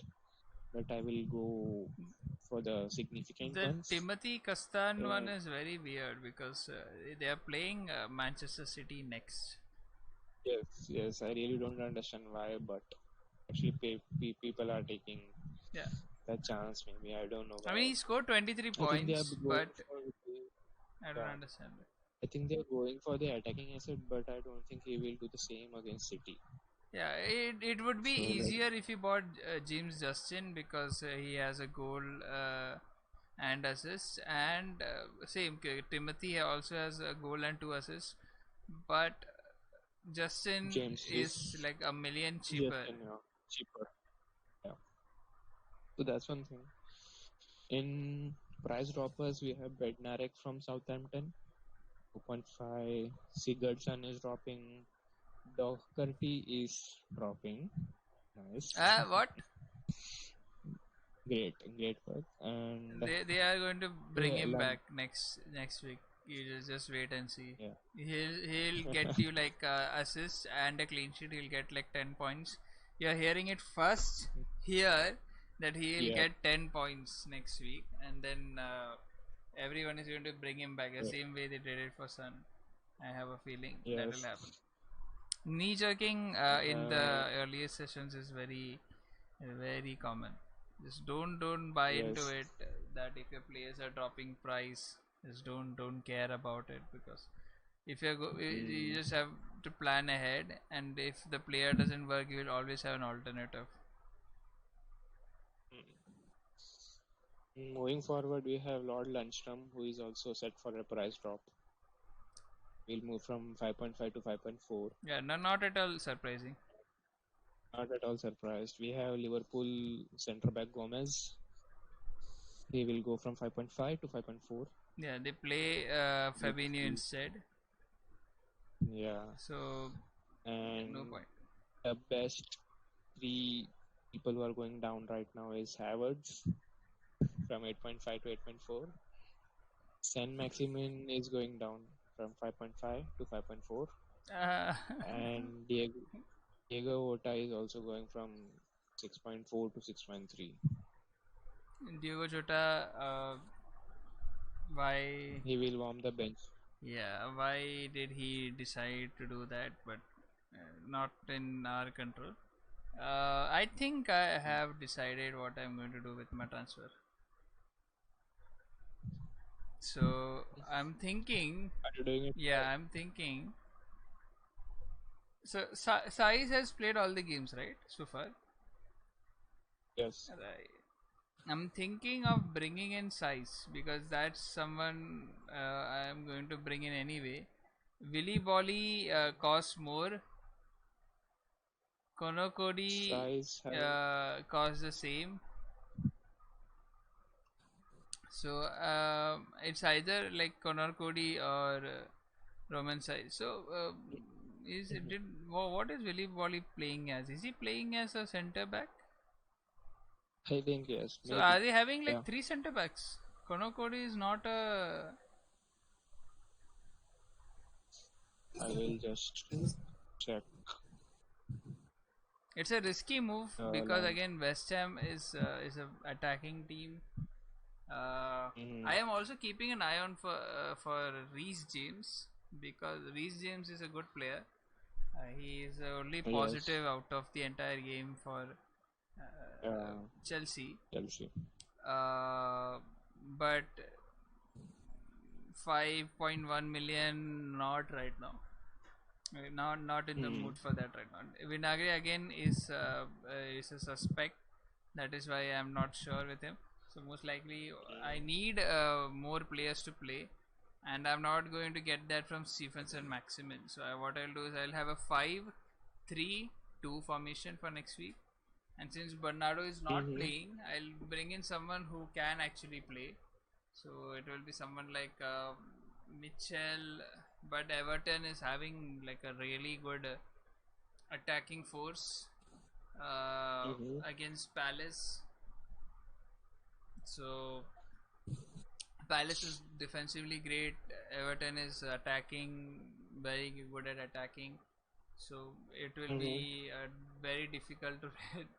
But I will go for the significant The ones. Timothy Castan Yeah. one is very weird because they are playing Manchester City next. Yes, I really don't understand why, but actually people are taking Yeah. that chance. Maybe I don't know why. I mean, he scored 23 I think they are points, going but for I don't yeah. understand it. I think they're going for the attacking asset, but I don't think he will do the same against City. Yeah, it would be So, like, easier if you bought James Justin because he has a goal and assist, and same Timothy also has a goal and 2 assists, but Justin James is is like a million just cheaper. cheaper. Yeah. So that's one thing. In price droppers, we have Bednarek from Southampton, 2.5. Sigurdsson is dropping. Doherty is dropping. Nice. What? Great work. And They are going to bring him Lam- back next week. You just wait and see. yeah. He'll get you like assists and a clean sheet. He'll get like 10 points. You're hearing it first here that he'll Yeah. get 10 points next week, and then everyone is going to bring him back the Yeah. same way they did it for Sun. I have a feeling that Yes. will happen. Knee jerking in the earlier sessions is very common. Just don't buy into Yes. it that if your players are dropping price, just don't care about it, because if you just have to plan ahead, and if the player doesn't work, you will always have an alternative. Moving forward, we have Lord Lundstrom, who is also set for a price drop. We'll move from 5.5 to 5.4. Yeah, not at all surprising. Not at all surprised. We have Liverpool centre back Gomez. He will go from 5.5 to 5.4. Yeah, they play Fabinho instead, Yeah. so And no point. the best 3 people who are going down right now is Havertz from 8.5 to 8.4. Saint Maximin is going down from 5.5 to 5.4. And Diego Ota is also going from 6.4 to 6.3. Diogo Jota, why? He will warm the bench. Yeah, why did he decide to do that? But not in our control. I think I have decided what I'm going to do with my transfer. So I'm thinking. Are you doing it? Yeah, I'm thinking. So Saiz has played all the games, right, so far? Yes. Right. I'm thinking of bringing in Saiz because that's someone I'm going to bring in anyway. Willy Bolly costs more. Conor Cody Size has costs the same. So it's either like Conor Cody or Roman Saiz. So what is Willy Bolly playing as? Is he playing as a centre back? I think yes. So Maybe. are they having like Yeah. 3 centre backs? Conor Cody is not a. I will just check. It's a risky move because Lam. again West Ham is a attacking team. Mhm. I am also keeping an eye on for Reece James because Reece James is a good player. He is the only Yes. positive out of the entire game for Yeah. Chelsea. Chelsea. Uh, but 5.1 million not right now. Not in the Mhm. mood for that right now. Vinagre again is a suspect. That is why I am not sure with him. So most likely I need more players to play, and I'm not going to get that from Stephens and Maximin. So what I'll do is I'll have a 5-3-2 formation for next week. And since Bernardo is not Mhm. playing, I'll bring in someone who can actually play. So it will be someone like Mitchell, but Everton is having like a really good attacking force Mhm. against Palace. So Palace is defensively great. Everton is attacking, very good at attacking. So it will Mhm. be very difficult to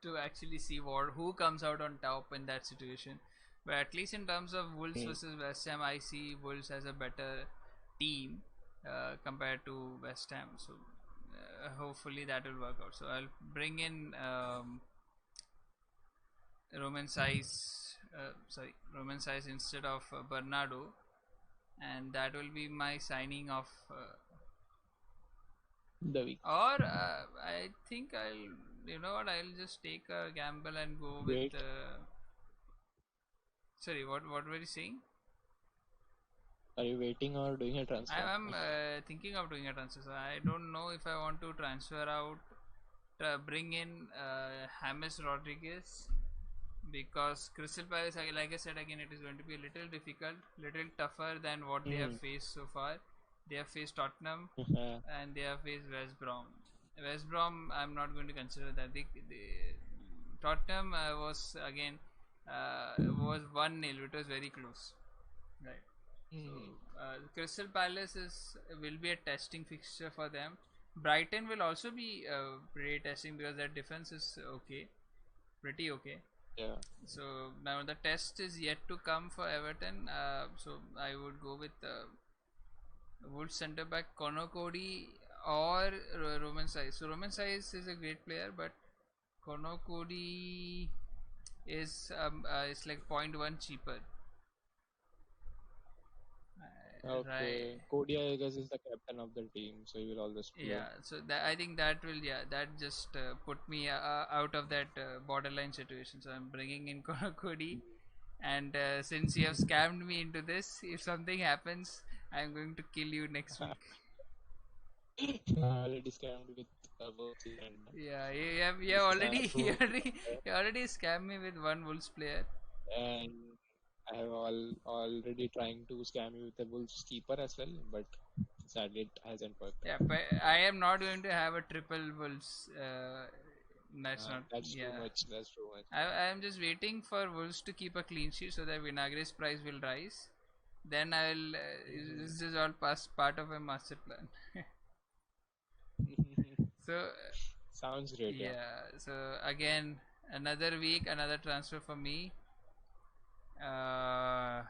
to actually see who comes out on top in that situation. But at least in terms of Wolves Mhm. versus West Ham, I see Wolves as a better team compared to West Ham. So hopefully that will work out. So I'll bring in Roman Size instead of Bernardo, and that will be my signing of. The week. Or I think you know what, I'll just take a gamble and go with. Wait. Sorry, what were you saying? Are you waiting or doing a transfer? I'm thinking of doing a transfer. So I don't know if I want to transfer out, bring in James Rodriguez because Crystal Palace, like I said again, it is going to be a little difficult, little tougher than what they have Mhm. faced so far. They have faced Tottenham Yeah. and they have faced West Brom. West Brom, I'm not going to consider that. The Tottenham was 1-0. It was very close, right? So Mhm. Crystal Palace will be a testing fixture for them. Brighton will also be pretty testing because their defense is okay, pretty okay. Yeah. So now the test is yet to come for Everton. So I would go with Wolves centre back Conor Cody or Roman Size. So Roman Size is a great player, but Conor Cody is like point 0.1 cheaper. Right. Okay. Cody, I guess, is the captain of the team, so he will always play. Yeah. So I think that will, yeah, that just put me out of that borderline situation. So I'm bringing in Conor Cody, and since you have scammed me into this, if something happens, I'm going to kill you next week. Already scammed with Wolves and Yeah, you have this is already two you already scammed me with one Wolves player. and I have already trying to scam you with a Wolves keeper as well, but sadly it hasn't worked Yeah, out. but I am not going to have a triple Wolves. That's not. That's too Yeah, much. That's too much. I am just waiting for Wolves to keep a clean sheet so that Vinagre's price will rise. Then I'll. Mhm. This is all part of a master plan. So Sounds great, yeah. yeah. So again, another week, another transfer for me. I'll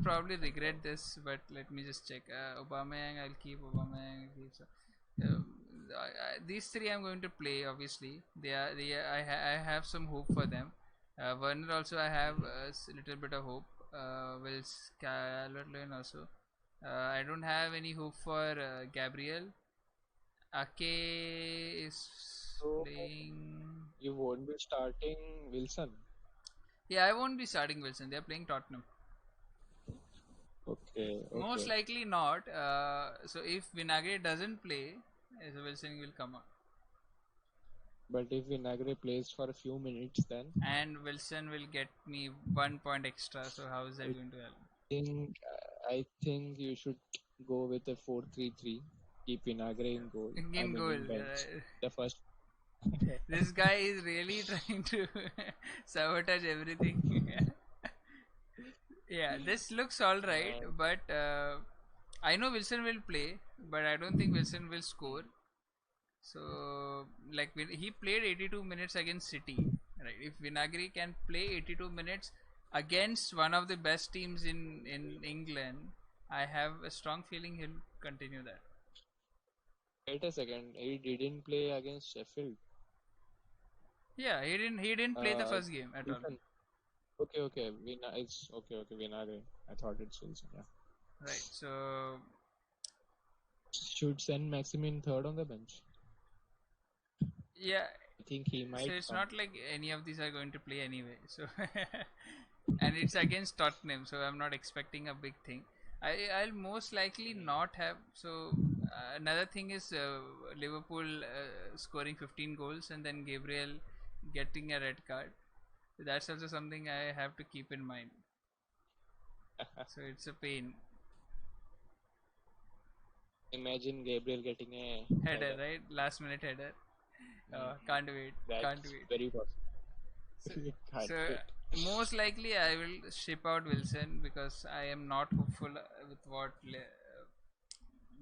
probably regret this, but let me just check. Aubameyang, I'll keep Aubameyang. I'll keep. So, these three I'm going to play. Obviously, I have some hope for them. Werner also I have a little bit of hope. Will Calvert-Lewin also. I don't have any hope for Gabriel. Ake is So playing. you won't be starting Wilson. Yeah, I won't be starting Wilson. They're playing Tottenham. Okay, Most okay. likely not. So if Vinagre doesn't play, so Wilson will come out, But if Vinagre plays for a few minutes, then and Wilson will get me 1 point extra. So how is that I going to help? think I think you should go with a 4-3-3. Keep Vinagre in goal. I In mean, goal. in bench. The first. This guy is really trying to sabotage everything. Yeah, this looks all right, Uh, but I know Wilson will play, but I don't think Wilson will score. So, like, he played 82 minutes against City, right? If Vinagre can play 82 minutes against one of the best teams in England, I have a strong feeling he'll continue that. Wait a second. He didn't play against Sheffield. Yeah, he didn't play the Uh, first game at all. Wilson. Okay. It's okay. Vinagre. I thought it's Wilson. Yeah. Right. So Should send Maximin third on the bench. yeah, I think he might so it's come. not like any of these are going to play anyway. So and it's against Tottenham, so I'm not expecting a big thing. I'll most likely not have. So another thing is Liverpool scoring 15 goals and then Gabriel getting a red card. That's also something I have to keep in mind. So it's a pain. Imagine Gabriel getting a Header, right? Last minute header. Can't wait. That's Can't wait. very possible. So, Can't so wait. most likely I will ship out Wilson because I am not hopeful with what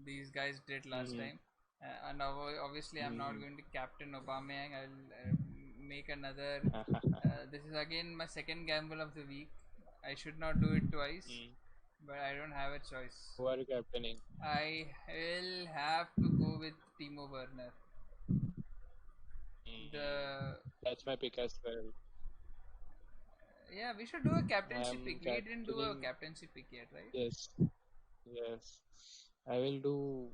these guys did last time. And obviously I'm not going to captain Aubameyang. I'll make another. This is again my second gamble of the week. I should not do it twice, but I don't have a choice. Who are you captaining? I will have to go with Timo Werner. That's my pick as well. Yeah, we should do a captaincy I'm pick. We didn't do a captaining- captaincy pick yet, right? Yes. I will do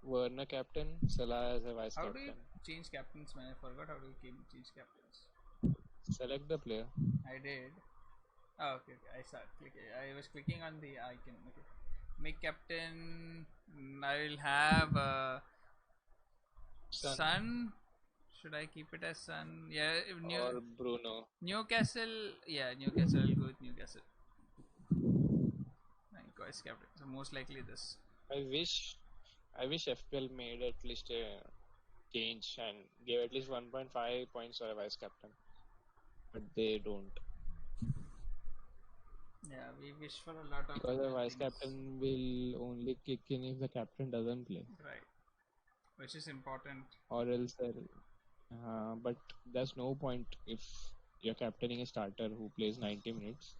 Werner captain, Salah as a vice How do you captain. change captains, man? I forgot how do you change captains. Select the player. I did. Oh, okay. I start clicking. I was clicking on the icon. Okay. Make captain. I will have Son. Should I keep it as Son? Yeah. Or Bruno. Newcastle. Yeah, Newcastle. I'll go with Newcastle. Vice captain. So most likely this. I wish FPL made at least a change and gave at least 1.5 points for a vice captain. But they don't. Yeah, we wish for a lot of Because the other vice things. captain will only kick in if the captain doesn't play. Right. Which is important. Or else but there's no point if you're captaining a starter who plays 90 minutes.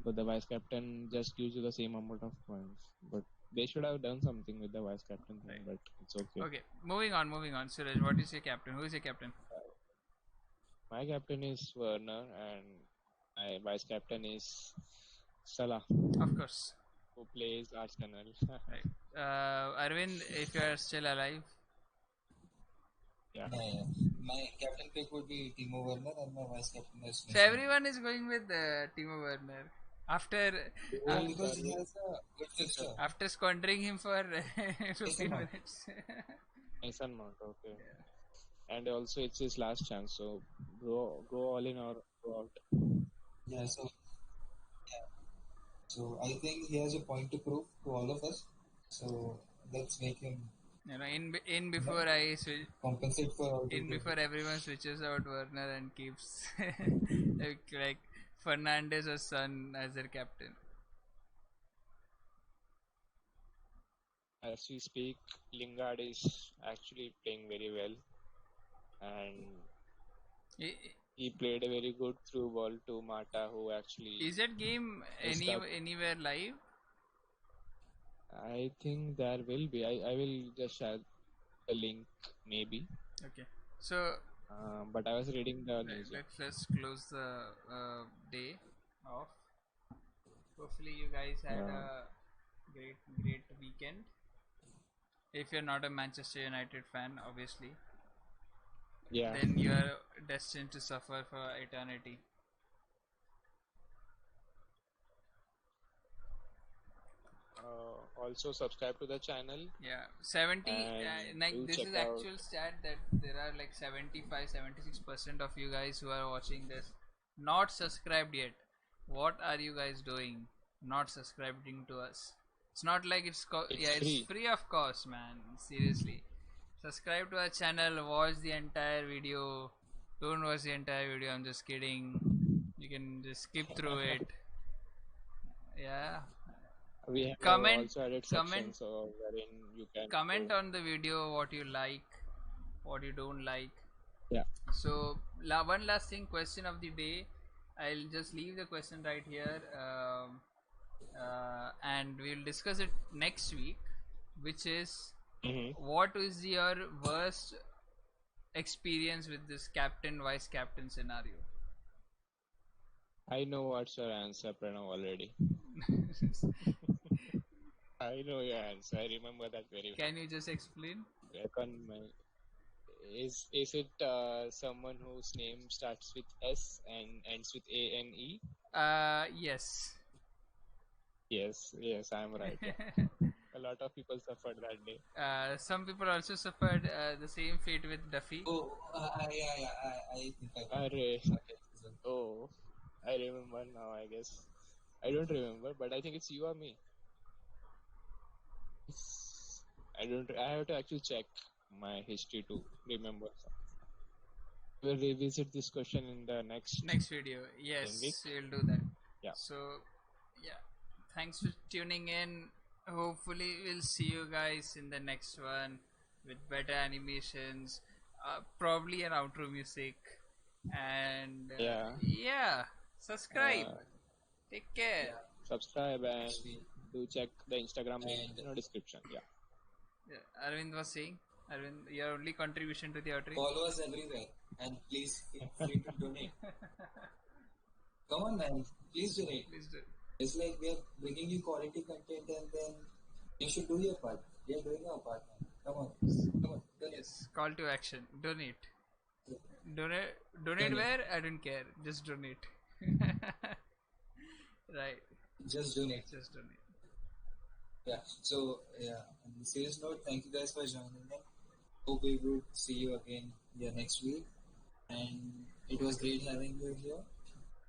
But the vice captain just gives you the same amount of points. But they should have done something with the vice captain thing, but it's okay. Okay, moving on. Suraj, what is your captain? Who is your captain? My captain is Werner and my vice captain is Salah. Of course. Who plays Arsenal. Right. Arvind, if you are still alive. Yeah. My captain pick would be Timo Werner and my vice captain is So everyone is going with Timo Werner. After because he has a good fixture. After squandering him for 15 minutes. Mason Mount, okay. Yeah. And also it's his last chance, so go all in or go out. Yeah, so I think he has a point to prove to all of us. So let's make him in before I switch, compensate for before everyone switches out Werner and keeps like Fernandes or Son as their captain. As we speak, Lingard is actually playing very well, and he played a very good through ball to Mata, who actually. Is that game anywhere live? I think there will be. I will just share the link, maybe. Okay. So. But I was reading the news. Let's close the day off. Hopefully, you guys had a great weekend. If you're not a Manchester United fan, obviously. Yeah. Then you are destined to suffer for eternity. Also subscribe to the channel. Yeah, 70 this is actual stat that there are like 75-76% of you guys who are watching this not subscribed yet. What are you guys doing not subscribing to us? It's not like it's free. It's free of course, man. Seriously, subscribe to our channel, watch the entire video. Don't watch the entire video, I'm just kidding. You can just skip through it. Yeah. We have comment also added section, so wherein you can comment on the video what you like, what you don't like. Yeah. So, one last thing, question of the day. I'll just leave the question right here, and we'll discuss it next week, which is Hmm. what is your worst experience with this captain vice captain scenario? I know what's your answer, Pranav, already. I know your answer. I remember that very well. Can you just explain? Back on my, is it someone whose name starts with S and ends with ANE? Yes. Yes, yes, I'm right. Yeah. A lot of people suffered that day. Some people also suffered the same fate with Duffy. Oh, I think I Arre. okay. So, Oh, I remember now, I guess. I don't remember, but I think it's you or me. I don't. I have to actually check my history to remember. We'll revisit this question in the next Next video. same week. Yes, we'll do that. Yeah. So, yeah. Thanks for tuning in. Hopefully, we'll see you guys in the next one with better animations, probably an outro music, and Yeah. yeah, subscribe. Uh, Take care. yeah, Subscribe and actually, do check the Instagram link and in the description. Yeah. Yeah, Arvind was saying, Arvind, your only contribution to the outro. follow us everywhere, and please feel free to donate. Come on, man, please donate. Please do. It's like we are bringing you quality content, and then you should do your part. We are doing our part, man. Come on, donate. Yes, call to action. Donate. Donate Donate. where? I don't care. Just donate. Right. Just donate. Just donate. Yeah. So yeah. On the serious note, thank you guys for joining in. Hope we will see you again next week. And it was great having you here.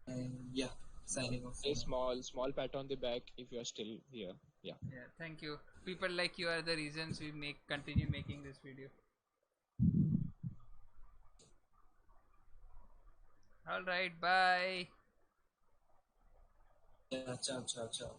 And yeah, signing off. A small pat on the back if you are still here. Yeah. Yeah, thank you. People like you are the reasons we continue making this video. All right, bye. Yeah, ciao, ciao, ciao.